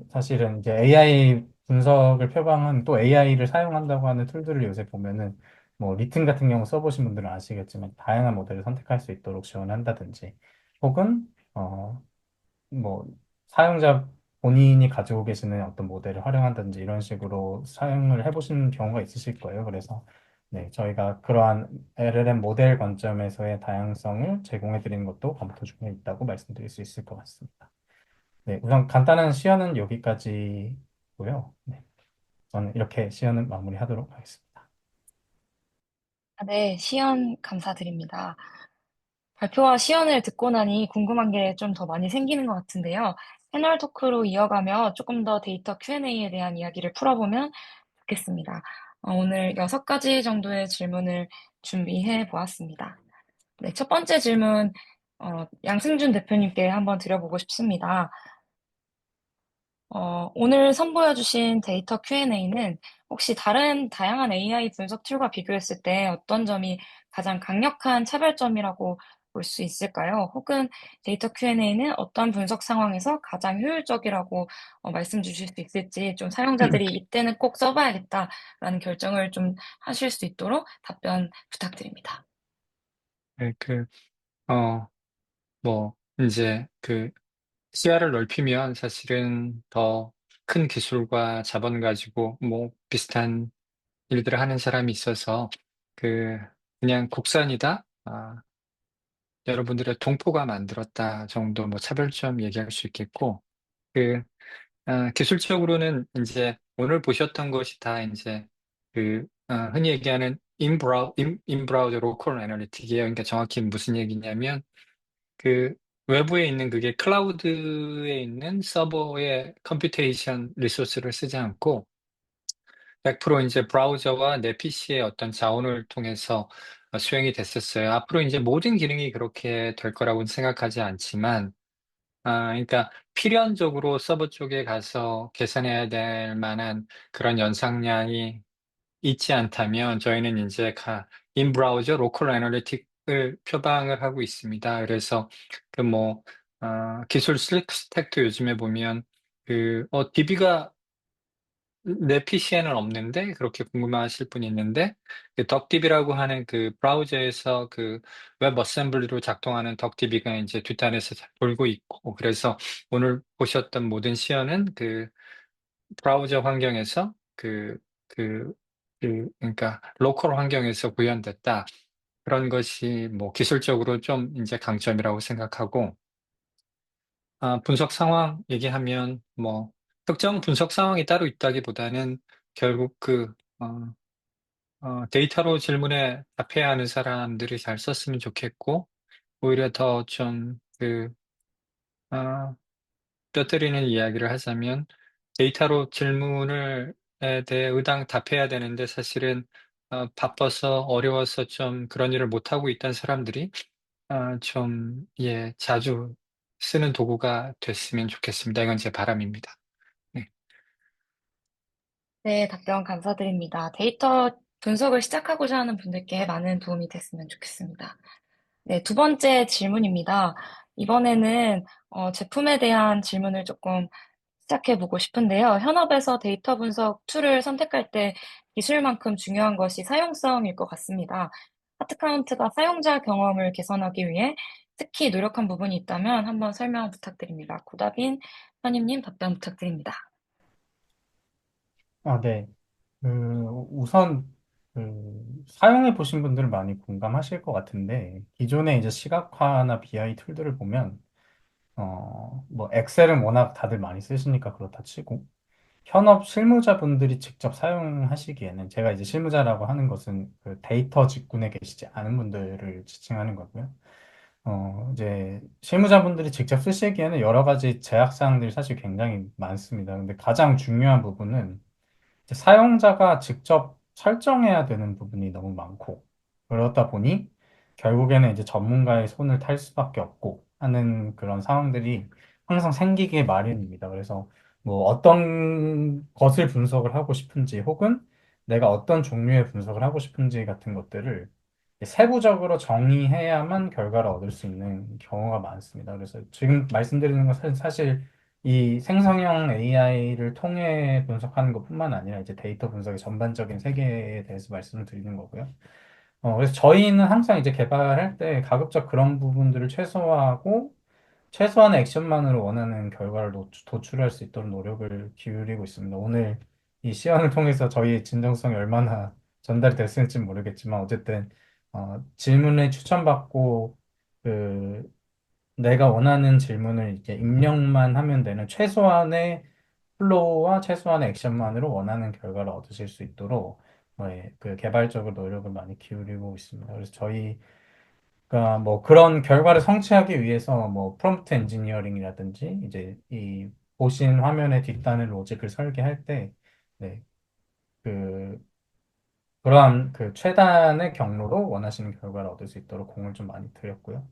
사실은 이제 AI 분석을 표방한 또 AI를 사용한다고 하는 툴들을 요새 보면은 뭐 리튼 같은 경우 써보신 분들은 아시겠지만 다양한 모델을 선택할 수 있도록 지원한다든지 혹은 뭐 사용자 본인이 가지고 계시는 어떤 모델을 활용한다든지 이런 식으로 사용을 해보신 경우가 있으실 거예요. 그래서 네, 저희가 그러한 LLM 모델 관점에서의 다양성을 제공해 드리는 것도 검토 중에 있다고 말씀드릴 수 있을 것 같습니다. 네, 우선 간단한 시연은 여기까지고요. 네, 저는 이렇게 시연을 마무리하도록 하겠습니다. 네, 시연 감사드립니다. 발표와 시연을 듣고 나니 궁금한 게 좀 더 많이 생기는 것 같은데요. 패널 토크로 이어가며 조금 더 데이터 Q&A에 대한 이야기를 풀어보면 좋겠습니다. 오늘 6가지 정도의 질문을 준비해 보았습니다. 네, 첫 번째 질문, 양승준 대표님께 한번 드려보고 싶습니다. 오늘 선보여 주신 데이터 Q&A는 혹시 다른 다양한 AI 분석 툴과 비교했을 때 어떤 점이 가장 강력한 차별점이라고 볼 수 있을까요? 혹은 데이터 Q&A는 어떤 분석 상황에서 가장 효율적이라고 말씀 주실 수 있을지 좀 사용자들이 이때는 꼭 써봐야겠다라는 결정을 좀 하실 수 있도록 답변 부탁드립니다. 네, 어, 이제 시야를 넓히면 사실은 더 큰 기술과 자본 가지고 비슷한 일들을 하는 사람이 있어서 그, 그냥 국산이다? 여러분들의 동포가 만들었다 정도 차별점 얘기할 수 있겠고, 그, 기술적으로는 이제 오늘 보셨던 것이 다 이제 흔히 얘기하는 인브라우저 로컬 애널리틱이에요. 그러니까 정확히 무슨 얘기냐면 그 외부에 있는 그게 클라우드에 있는 서버의 컴퓨테이션 리소스를 쓰지 않고 100% 이제 브라우저와 내 PC의 어떤 자원을 통해서 수행이 됐었어요. 앞으로 이제 모든 기능이 그렇게 될 거라고는 생각하지 않지만, 그러니까 필연적으로 서버 쪽에 가서 계산해야 될 만한 그런 연상량이 있지 않다면 저희는 이제 인브라우저 로컬 애널리틱을 표방을 하고 있습니다. 그래서 기술 스택도 요즘에 보면 DB가 내 PC에는 없는데 그렇게 궁금하실 분이 있는데 덕DB라고 하는 그 브라우저에서 웹 어셈블리로 작동하는 덕DB가 이제 뒷단에서 돌고 있고 그래서 오늘 보셨던 모든 시연은 브라우저 환경에서 그러니까 로컬 환경에서 구현됐다. 그런 것이 기술적으로 좀 이제 강점이라고 생각하고 분석 상황 얘기하면 특정 분석 상황이 따로 있다기보다는 결국 데이터로 질문에 답해야 하는 사람들이 잘 썼으면 좋겠고 오히려 더 좀 어, 뼈때리는 이야기를 하자면 데이터로 질문에 대해 의당 답해야 되는데 사실은 바빠서 어려워서 좀 그런 일을 못하고 있던 사람들이 자주 쓰는 도구가 됐으면 좋겠습니다. 이건 제 바람입니다. 네. 네, 답변 감사드립니다. 데이터 분석을 시작하고자 하는 분들께 많은 도움이 됐으면 좋겠습니다. 네, 두 번째 질문입니다. 이번에는 제품에 대한 질문을 조금 시작해 보고 싶은데요. 현업에서 데이터 분석 툴을 선택할 때 기술만큼 중요한 것이 사용성일 것 같습니다. 하트카운트가 사용자 경험을 개선하기 위해 특히 노력한 부분이 있다면 한번 설명 부탁드립니다. 고다빈 선임님 답변 부탁드립니다. 네. 그, 우선, 사용해 보신 분들은 많이 공감하실 것 같은데, 기존의 이제 시각화나 BI 툴들을 보면, 뭐, 엑셀은 워낙 다들 많이 쓰시니까 그렇다 치고, 현업 실무자분들이 직접 사용하시기에는 제가 이제 실무자라고 하는 것은 그 데이터 직군에 계시지 않은 분들을 지칭하는 거고요. 이제 실무자분들이 직접 쓰시기에는 여러 가지 제약사항들이 사실 굉장히 많습니다. 근데 가장 중요한 부분은 이제 사용자가 직접 설정해야 되는 부분이 너무 많고, 그러다 보니 결국에는 이제 전문가의 손을 탈 수밖에 없고 하는 그런 상황들이 항상 생기게 마련입니다. 그래서 뭐 어떤 것을 분석을 하고 싶은지 혹은 내가 어떤 종류의 분석을 하고 싶은지 같은 것들을 세부적으로 정의해야만 결과를 얻을 수 있는 경우가 많습니다. 그래서 지금 말씀드리는 것은 사실 이 생성형 AI를 통해 분석하는 것뿐만 아니라 이제 데이터 분석의 전반적인 세계에 대해서 말씀을 드리는 거고요. 그래서 저희는 항상 이제 개발할 때 가급적 그런 부분들을 최소화하고 최소한의 액션만으로 원하는 결과를 도출할 수 있도록 노력을 기울이고 있습니다. 오늘 이 시연을 통해서 저희의 진정성이 얼마나 전달이 됐을지 모르겠지만 어쨌든 질문에 추천받고 그 내가 원하는 질문을 이제 입력만 하면 되는 최소한의 플로우와 최소한의 액션만으로 원하는 결과를 얻으실 수 있도록 그 개발적으로 노력을 많이 기울이고 있습니다. 그래서 저희가 뭐 그런 결과를 성취하기 위해서 뭐 프롬프트 엔지니어링이라든지 이제 이 보신 화면의 뒷단의 로직을 설계할 때 네, 그 그러한 그 최단의 경로로 원하시는 결과를 얻을 수 있도록 공을 좀 많이 들였고요.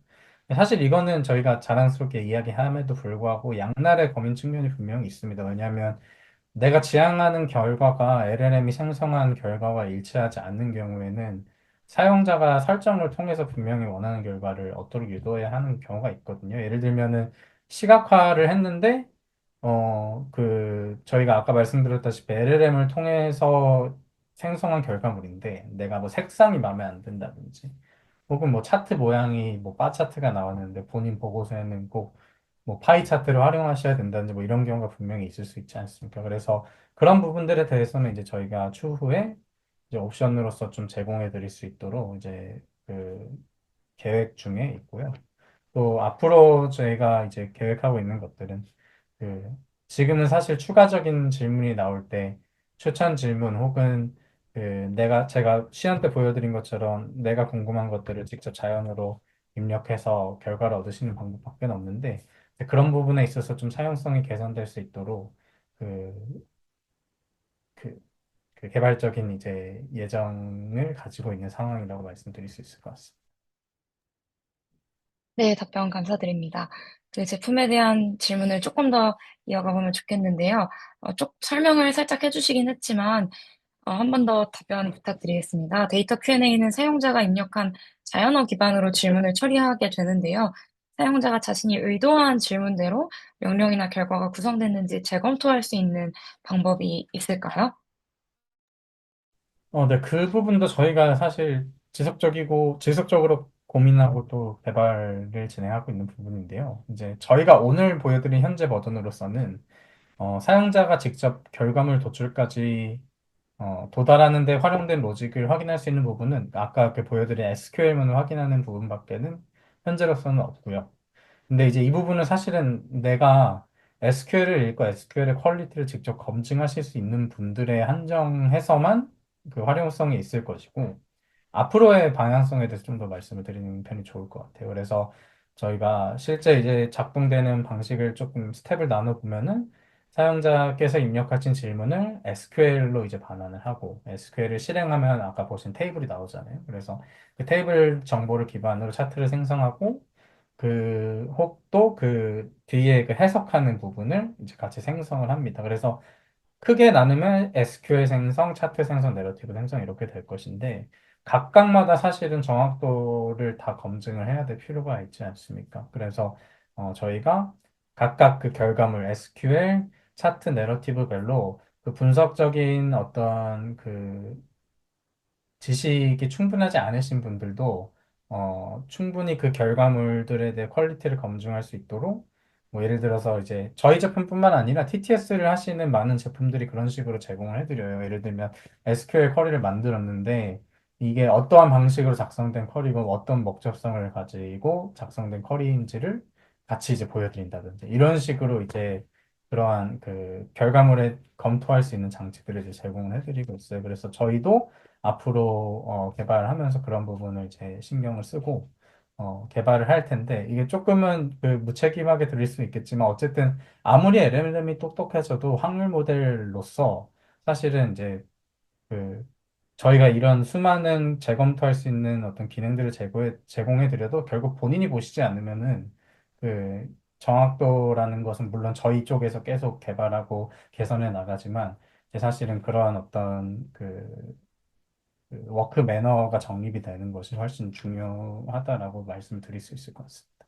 사실 이거는 저희가 자랑스럽게 이야기함에도 불구하고 양날의 검인 측면이 분명히 있습니다. 왜냐하면 내가 지향하는 결과가 LLM이 생성한 결과와 일치하지 않는 경우에는 사용자가 설정을 통해서 분명히 원하는 결과를 얻도록 유도해야 하는 경우가 있거든요. 예를 들면은 시각화를 했는데 저희가 아까 말씀드렸다시피 LLM을 통해서 생성한 결과물인데 내가 뭐 색상이 마음에 안 든다든지 혹은 뭐 차트 모양이 뭐 바 차트가 나왔는데 본인 보고서에는 꼭 뭐 파이 차트를 활용하셔야 된다든지 뭐 이런 경우가 분명히 있을 수 있지 않습니까? 그래서 그런 부분들에 대해서는 이제 저희가 추후에 이제 옵션으로서 좀 제공해 드릴 수 있도록 이제 그 계획 중에 있고요. 또 앞으로 저희가 이제 계획하고 있는 것들은 그 지금은 사실 추가적인 질문이 나올 때 추천 질문 혹은 그 제가 시연 때 보여드린 것처럼 내가 궁금한 것들을 직접 자연으로 입력해서 결과를 얻으시는 방법밖에 없는데 그런 부분에 있어서 좀 사용성이 개선될 수 있도록 그, 그, 그 개발적인 이제 예정을 가지고 있는 상황이라고 말씀드릴 수 있을 것 같습니다. 네, 답변 감사드립니다. 그 제품에 대한 질문을 조금 더 이어가 보면 좋겠는데요. 설명을 살짝 해주시긴 했지만, 한 번 더 답변 부탁드리겠습니다. 데이터 Q&A는 사용자가 입력한 자연어 기반으로 질문을 처리하게 되는데요. 사용자가 자신이 의도한 질문대로 명령이나 결과가 구성됐는지 재검토할 수 있는 방법이 있을까요? 네, 그 부분도 저희가 사실 지속적으로 고민하고 또 개발을 진행하고 있는 부분인데요. 이제 저희가 오늘 보여드린 현재 버전으로서는 사용자가 직접 결과물 도출까지 도달하는 데 활용된 로직을 확인할 수 있는 부분은 아까 그 보여드린 SQL문을 확인하는 부분밖에는 현재로서는 없고요. 근데 이제 이 부분은 사실은 내가 SQL을 읽고 SQL의 퀄리티를 직접 검증하실 수 있는 분들에 한정해서만 그 활용성이 있을 것이고, 앞으로의 방향성에 대해서 좀 더 말씀을 드리는 편이 좋을 것 같아요. 그래서 저희가 실제 이제 작동되는 방식을 조금 스텝을 나눠보면은 사용자께서 입력하신 질문을 SQL로 이제 반환을 하고 SQL을 실행하면 아까 보신 테이블이 나오잖아요. 그래서 그 테이블 정보를 기반으로 차트를 생성하고 혹 또 그 뒤에 그 해석하는 부분을 이제 같이 생성을 합니다. 그래서 크게 나누면 SQL 생성, 차트 생성, 내러티브 생성 이렇게 될 것인데 각각마다 사실은 정확도를 다 검증을 해야 될 필요가 있지 않습니까? 그래서 저희가 각각 그 결과물 SQL, 차트, 내러티브별로 그 분석적인 어떤 그 지식이 충분하지 않으신 분들도 충분히 그 결과물들에 대해 퀄리티를 검증할 수 있도록 뭐 예를 들어서 이제 저희 제품뿐만 아니라 TTS를 하시는 많은 제품들이 그런 식으로 제공을 해드려요. 예를 들면 SQL 쿼리를 만들었는데 이게 어떠한 방식으로 작성된 쿼리고 어떤 목적성을 가지고 작성된 쿼리인지를 같이 이제 보여드린다든지 이런 식으로 이제 그러한 그 결과물에 검토할 수 있는 장치들을 이제 제공을 해드리고 있어요. 그래서 저희도 앞으로 개발하면서 그런 부분을 이제 신경을 쓰고 개발을 할 텐데 이게 조금은 그 무책임하게 들릴 수 있겠지만 어쨌든 아무리 LLM이 똑똑해져도 확률 모델로서 사실은 이제 그 저희가 이런 수많은 재검토할 수 있는 어떤 기능들을 제공해 드려도 결국 본인이 보시지 않으면은 그 정확도라는 것은 물론 저희 쪽에서 계속 개발하고 개선해 나가지만 이제 사실은 그러한 어떤 그 워크 매너가 정립이 되는 것이 훨씬 중요하다라고 말씀드릴 수 있을 것 같습니다.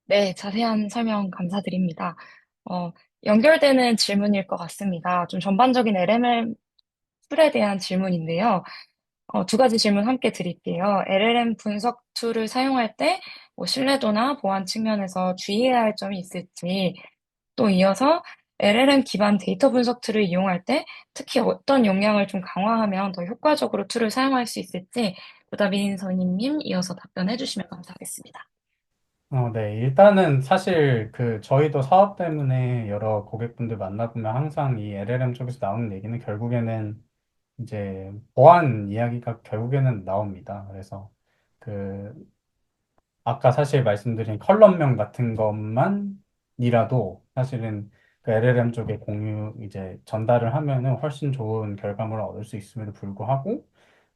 네, 자세한 설명 감사드립니다. 어, 연결되는 질문일 것 같습니다. 좀 전반적인 LLM 툴에 대한 질문인데요. 두 가지 질문 함께 드릴게요. LLM 분석 툴을 사용할 때 뭐 신뢰도나 보안 측면에서 주의해야 할 점이 있을지, 또 이어서 LLM 기반 데이터 분석 툴을 이용할 때 특히 어떤 역량을 좀 강화하면 더 효과적으로 툴을 사용할 수 있을지 부다빈 선임님 이어서 답변해 주시면 감사하겠습니다. 네. 일단은 사실 그 저희도 사업 때문에 여러 고객분들 만나보면 항상 이 LLM 쪽에서 나오는 얘기는 결국에는 이제 보안 이야기가 결국에는 나옵니다. 그래서 그 아까 사실 말씀드린 컬럼명 같은 것만이라도 사실은 그 LLM 쪽에 공유 이제 전달을 하면은 훨씬 좋은 결과물을 얻을 수 있음에도 불구하고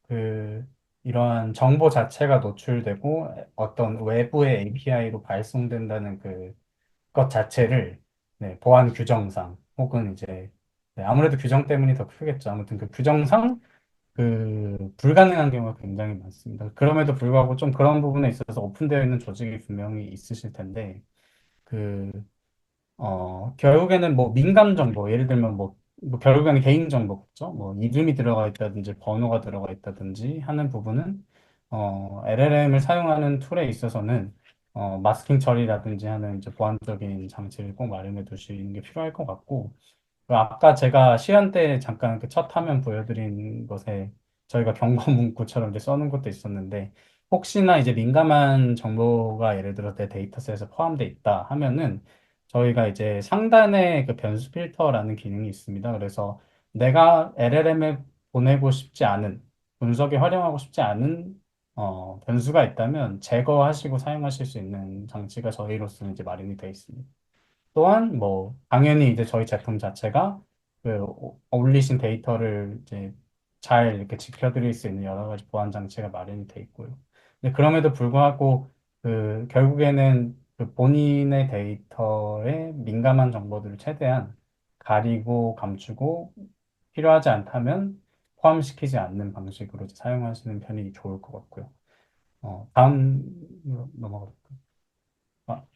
그 이러한 정보 자체가 노출되고 어떤 외부의 API로 발송된다는 그것 자체를 네, 보안 규정상 혹은 이제 네, 아무래도 규정 때문이 더 크겠죠. 아무튼 그 규정상 불가능한 경우가 굉장히 많습니다. 그럼에도 불구하고 좀 그런 부분에 있어서 오픈되어 있는 조직이 분명히 있으실 텐데, 그, 결국에는 뭐 민감 정보, 예를 들면 뭐 결국에는 개인 정보겠죠. 뭐 이름이 들어가 있다든지 번호가 들어가 있다든지 하는 부분은, LLM을 사용하는 툴에 있어서는, 마스킹 처리라든지 하는 이제 보안적인 장치를 꼭 마련해 두시는 게 필요할 것 같고, 그 아까 제가 시연 때 잠깐 그 첫 화면 보여드린 것에 저희가 경고 문구처럼 이제 써놓은 것도 있었는데 혹시나 이제 민감한 정보가 예를 들어 내 데이터셋에 포함되어 있다 하면은 저희가 이제 상단에 그 변수 필터라는 기능이 있습니다. 그래서 내가 LLM에 보내고 싶지 않은 분석에 활용하고 싶지 않은 변수가 있다면 제거하시고 사용하실 수 있는 장치가 저희로서는 이제 마련이 되어 있습니다. 또한 뭐 당연히 이제 저희 제품 자체가 올리신 데이터를 이제 잘 이렇게 지켜드릴 수 있는 여러 가지 보안 장치가 마련이 돼 있고요. 근데 그럼에도 불구하고 결국에는 그 본인의 데이터에 민감한 정보들을 최대한 가리고 감추고 필요하지 않다면 포함시키지 않는 방식으로 이제 사용하시는 편이 좋을 것 같고요. 다음으로 넘어가 볼까요?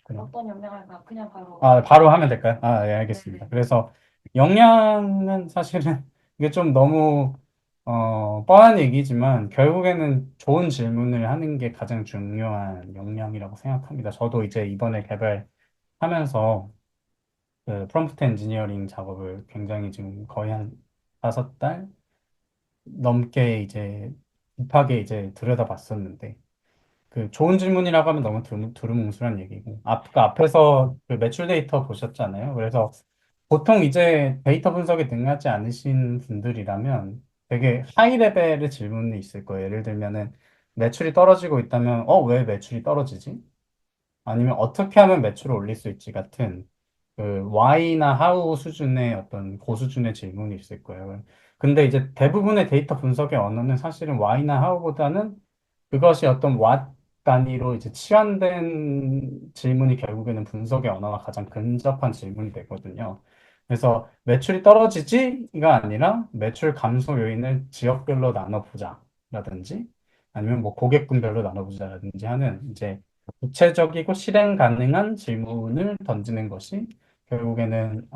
그냥. 어떤 역량을 그냥 바로 바로 하면 될까요? 예, 네. 알겠습니다. 그래서 역량은 사실은 이게 좀 너무 뻔한 얘기지만 결국에는 좋은 질문을 하는 게 가장 중요한 역량이라고 생각합니다. 저도 이제 이번에 개발하면서 그 프롬프트 엔지니어링 작업을 굉장히 지금 거의 한 5달 넘게 이제 딥하게 이제 들여다봤었는데 그 좋은 질문이라고 하면 너무 두루뭉술한 얘기고 그 앞에서 그 매출 데이터 보셨잖아요. 그래서 보통 이제 데이터 분석에 능하지 않으신 분들이라면 되게 하이 레벨의 질문이 있을 거예요. 예를 들면은 매출이 떨어지고 있다면 왜 매출이 떨어지지? 아니면 어떻게 하면 매출을 올릴 수 있지 같은 그 why나 how 수준의 어떤 고수준의 질문이 있을 거예요. 근데 이제 대부분의 데이터 분석의 언어는 사실은 why나 how보다는 그것이 어떤 what 단위로 이제 치환된 질문이 결국에는 분석의 언어가 가장 근접한 질문이 되거든요. 그래서 매출이 떨어지지가 아니라 매출 감소 요인을 지역별로 나눠보자 라든지 아니면 뭐 고객군별로 나눠보자라든지 하는 이제 구체적이고 실행 가능한 질문을 던지는 것이 결국에는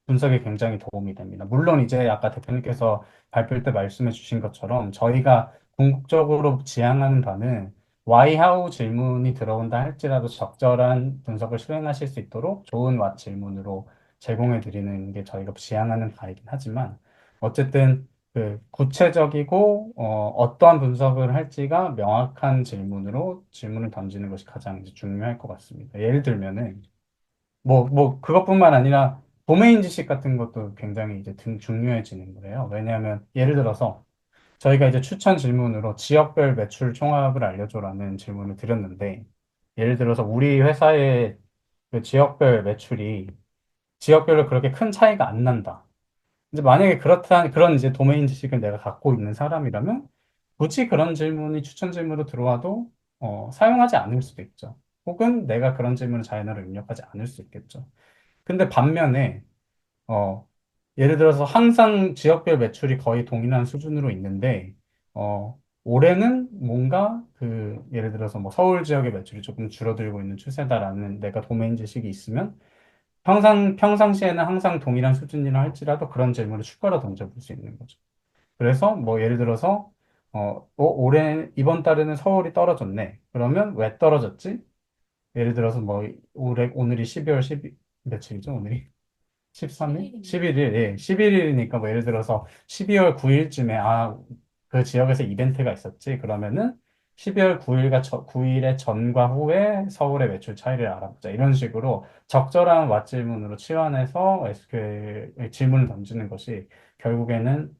분석에 굉장히 도움이 됩니다. 물론 이제 아까 대표님께서 발표 때 말씀해 주신 것처럼 저희가 궁극적으로 지향하는 바는 why, how 질문이 들어온다 할지라도 적절한 분석을 수행하실 수 있도록 좋은 what 질문으로 제공해 드리는 게 저희가 지향하는 바이긴 하지만 어쨌든 그 구체적이고 어떠한 분석을 할지가 명확한 질문으로 질문을 던지는 것이 가장 이제 중요할 것 같습니다. 예를 들면은 그것뿐만 아니라 도메인 지식 같은 것도 굉장히 이제 중요해지는 거예요. 왜냐하면 예를 들어서 저희가 이제 추천 질문으로 지역별 매출 총합을 알려줘라는 질문을 드렸는데, 예를 들어서 우리 회사의 그 지역별 매출이 지역별로 그렇게 큰 차이가 안 난다. 이제 만약에 그런 이제 도메인 지식을 내가 갖고 있는 사람이라면 굳이 그런 질문이 추천 질문으로 들어와도 사용하지 않을 수도 있죠. 혹은 내가 그런 질문을 자연어로 입력하지 않을 수 있겠죠. 근데 반면에 어, 예를 들어서 항상 지역별 매출이 거의 동일한 수준으로 있는데, 올해는 뭔가 예를 들어서 뭐 서울 지역의 매출이 조금 줄어들고 있는 추세다라는 내가 도메인 지식이 있으면 평상시에는 항상 동일한 수준이라 할지라도 그런 질문을 추가로 던져볼 수 있는 거죠. 그래서 뭐 예를 들어서, 이번 달에는 서울이 떨어졌네. 그러면 왜 떨어졌지? 예를 들어서 뭐 오늘이 12월 12, 며칠이죠, 오늘이? 13일? 11일입니다. 11일, 예, 11일이니까 뭐 예를 들어서 12월 9일쯤에 그 지역에서 이벤트가 있었지. 그러면은 12월 9일의 전과 후에 서울의 매출 차이를 알아보자. 이런 식으로 적절한 왓질문으로 치환해서 SQL 질문을 던지는 것이 결국에는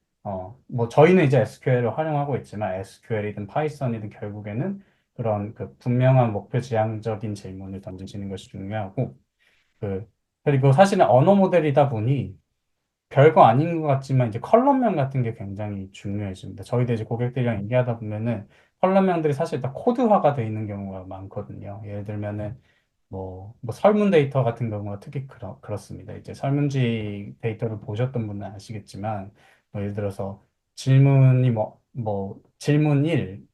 뭐 저희는 이제 SQL을 활용하고 있지만 SQL이든 파이썬이든 결국에는 그런 그 분명한 목표 지향적인 질문을 던지시는 것이 중요하고 그 그리고 사실은 언어 모델이다 보니 별거 아닌 것 같지만 이제 컬럼명 같은 게 굉장히 중요해집니다. 저희도 이제 고객들이랑 얘기하다 보면은 컬럼명들이 사실 다 코드화가 돼 있는 경우가 많거든요. 예를 들면은 뭐 설문 데이터 같은 경우가 특히 그렇습니다. 이제 설문지 데이터를 보셨던 분은 아시겠지만 뭐 예를 들어서 질문이 질문 1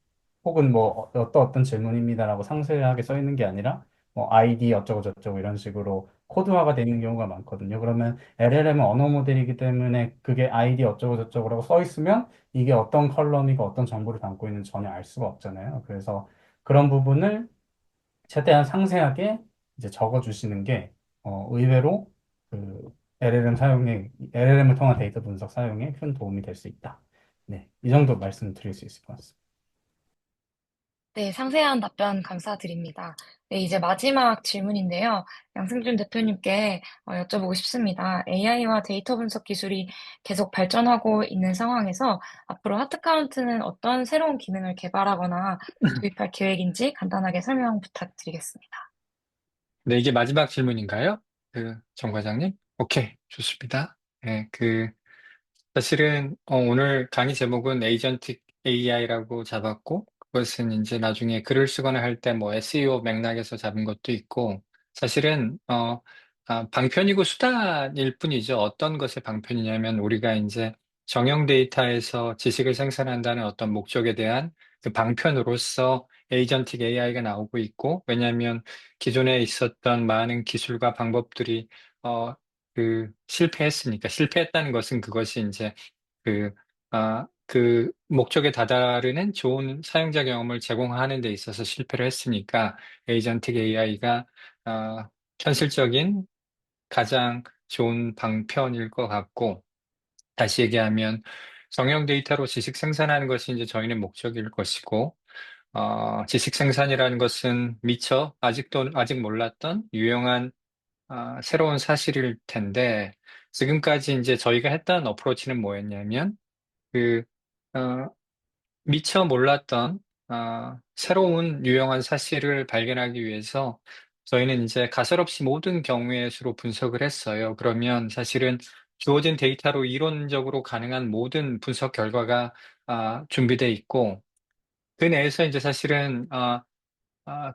혹은 뭐 어떤 질문입니다라고 상세하게 써 있는 게 아니라 뭐 아이디 어쩌고 저쩌고 이런 식으로 코드화가 되는 경우가 많거든요. 그러면 LLM은 언어 모델이기 때문에 그게 아이디 어쩌고 저쩌고라고 써 있으면 이게 어떤 컬럼이고 어떤 정보를 담고 있는지 전혀 알 수가 없잖아요. 그래서 그런 부분을 최대한 상세하게 이제 적어 주시는 게 의외로 그 LLM을 통한 데이터 분석 사용에 큰 도움이 될 수 있다. 네, 이 정도 말씀드릴 수 있을 것 같습니다. 네, 상세한 답변 감사드립니다. 네, 이제 마지막 질문인데요. 양승준 대표님께 여쭤보고 싶습니다. AI와 데이터 분석 기술이 계속 발전하고 있는 상황에서 앞으로 하트카운트는 어떤 새로운 기능을 개발하거나 도입할 계획인지 간단하게 설명 부탁드리겠습니다. 네, 이게 마지막 질문인가요? 정 과장님? 오케이, 좋습니다. 네, 사실은 오늘 강의 제목은 에이전틱 AI라고 잡았고, 그것은 이제 나중에 글을 쓰거나 할 때 뭐 SEO 맥락에서 잡은 것도 있고, 사실은 방편이고 수단일 뿐이죠. 어떤 것의 방편이냐면 우리가 이제 정형 데이터에서 지식을 생산한다는 어떤 목적에 대한 그 방편으로서 에이전틱 AI가 나오고 있고, 왜냐하면 기존에 있었던 많은 기술과 방법들이 어, 실패했으니까. 실패했다는 것은 그것이 이제 그, 그 목적에 다다르는 좋은 사용자 경험을 제공하는 데 있어서 실패를 했으니까 에이전틱 AI가 현실적인 가장 좋은 방편일 것 같고, 다시 얘기하면 정형 데이터로 지식 생산하는 것이 이제 저희는 목적일 것이고, 지식 생산이라는 것은 아직 몰랐던 유용한 새로운 사실일 텐데, 지금까지 이제 저희가 했던 어프로치는 뭐였냐면, 그, 어, 미처 몰랐던, 새로운 유용한 사실을 발견하기 위해서 저희는 이제 가설없이 모든 경우의 수로 분석을 했어요. 그러면 사실은 주어진 데이터로 이론적으로 가능한 모든 분석 결과가 준비돼 있고, 그 내에서 이제 사실은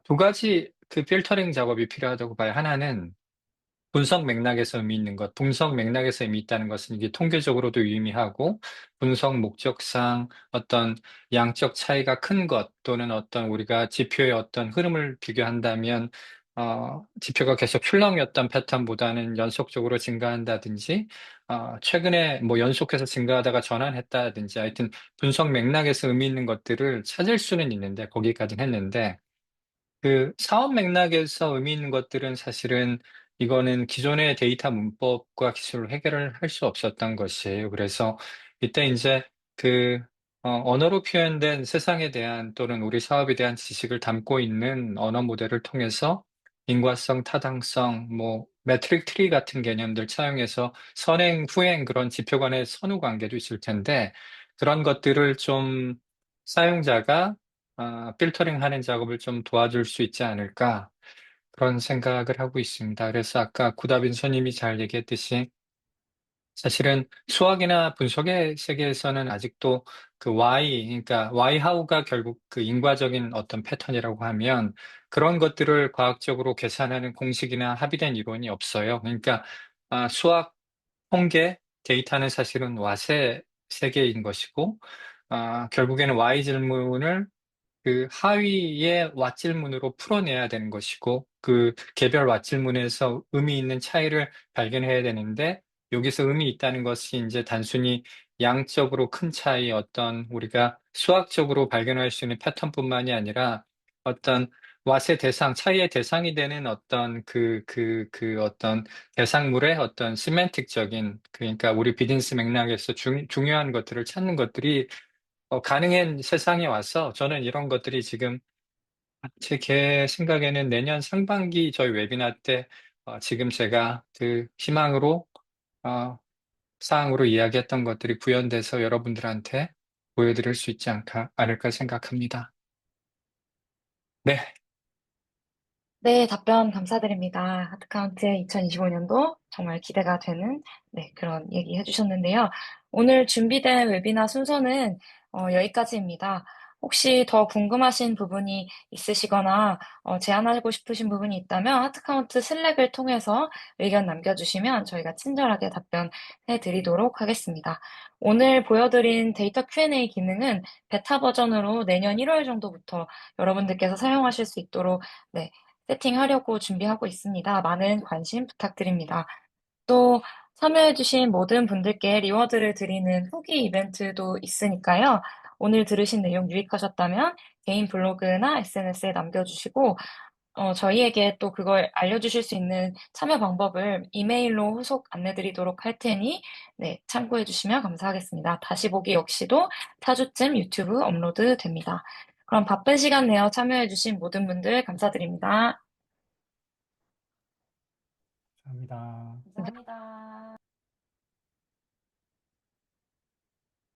두 가지 그 필터링 작업이 필요하다고 봐요. 하나는 분석 맥락에서 의미 있는 것, 분석 맥락에서 의미 있다는 것은 이게 통계적으로도 유의미하고, 분석 목적상 어떤 양적 차이가 큰 것, 또는 어떤 우리가 지표의 어떤 흐름을 비교한다면, 지표가 계속 출렁였던 패턴보다는 연속적으로 증가한다든지, 최근에 뭐 연속해서 증가하다가 전환했다든지, 하여튼 분석 맥락에서 의미 있는 것들을 찾을 수는 있는데, 거기까지는 했는데, 그 사업 맥락에서 의미 있는 것들은 사실은 이거는 기존의 데이터 문법과 기술로 해결을 할 수 없었던 것이에요. 그래서 이때 이제 언어로 표현된 세상에 대한 또는 우리 사업에 대한 지식을 담고 있는 언어 모델을 통해서 인과성, 타당성, 뭐 매트릭 트리 같은 개념들 차용해서 선행, 후행 그런 지표 간의 선후 관계도 있을 텐데 그런 것들을 좀 사용자가 필터링 하는 작업을 좀 도와줄 수 있지 않을까 그런 생각을 하고 있습니다. 그래서 아까 구다빈 선임이 잘 얘기했듯이 사실은 수학이나 분석의 세계에서는 아직도 그 Y, 그러니까 Y 하우가 결국 그 인과적인 어떤 패턴이라고 하면 그런 것들을 과학적으로 계산하는 공식이나 합의된 이론이 없어요. 그러니까 수학, 통계, 데이터는 사실은 와세 세계인 것이고 결국에는 Y 질문을 그 하위의 왓질문으로 풀어내야 되는 것이고, 그 개별 왓질문에서 의미 있는 차이를 발견해야 되는데, 여기서 의미 있다는 것이 이제 단순히 양적으로 큰 차이, 어떤 우리가 수학적으로 발견할 수 있는 패턴뿐만이 아니라 어떤 왓의 대상, 차이의 대상이 되는 어떤 어떤 대상물의 어떤 시멘틱적인, 그러니까 우리 비즈니스 맥락에서 중요한 것들을 찾는 것들이 가능한 세상에 와서 저는 이런 것들이 지금 제 생각에는 내년 상반기 저희 웨비나 때 지금 제가 그 희망으로 어, 사항으로 이야기했던 것들이 구현돼서 여러분들한테 보여드릴 수 있지 않을까 생각합니다. 네, 네, 답변 감사드립니다. 하드카운트 2025년도 정말 기대가 되는 그런 얘기 해주셨는데요. 오늘 준비된 웨비나 순서는 여기까지입니다. 혹시 더 궁금하신 부분이 있으시거나 제안하고 싶으신 부분이 있다면 하드카운트 슬랙을 통해서 의견 남겨주시면 저희가 친절하게 답변해 드리도록 하겠습니다. 오늘 보여드린 데이터 Q&A 기능은 베타 버전으로 내년 1월 정도부터 여러분들께서 사용하실 수 있도록 네, 세팅하려고 준비하고 있습니다. 많은 관심 부탁드립니다. 또 참여해주신 모든 분들께 리워드를 드리는 후기 이벤트도 있으니까요. 오늘 들으신 내용 유익하셨다면 개인 블로그나 SNS에 남겨주시고 저희에게 또 그걸 알려주실 수 있는 참여 방법을 이메일로 후속 안내드리도록 할 테니 참고해주시면 감사하겠습니다. 다시 보기 역시도 4주쯤 유튜브 업로드 됩니다. 그럼 바쁜 시간 내어 참여해주신 모든 분들 감사드립니다. 감사합니다. 감사합니다.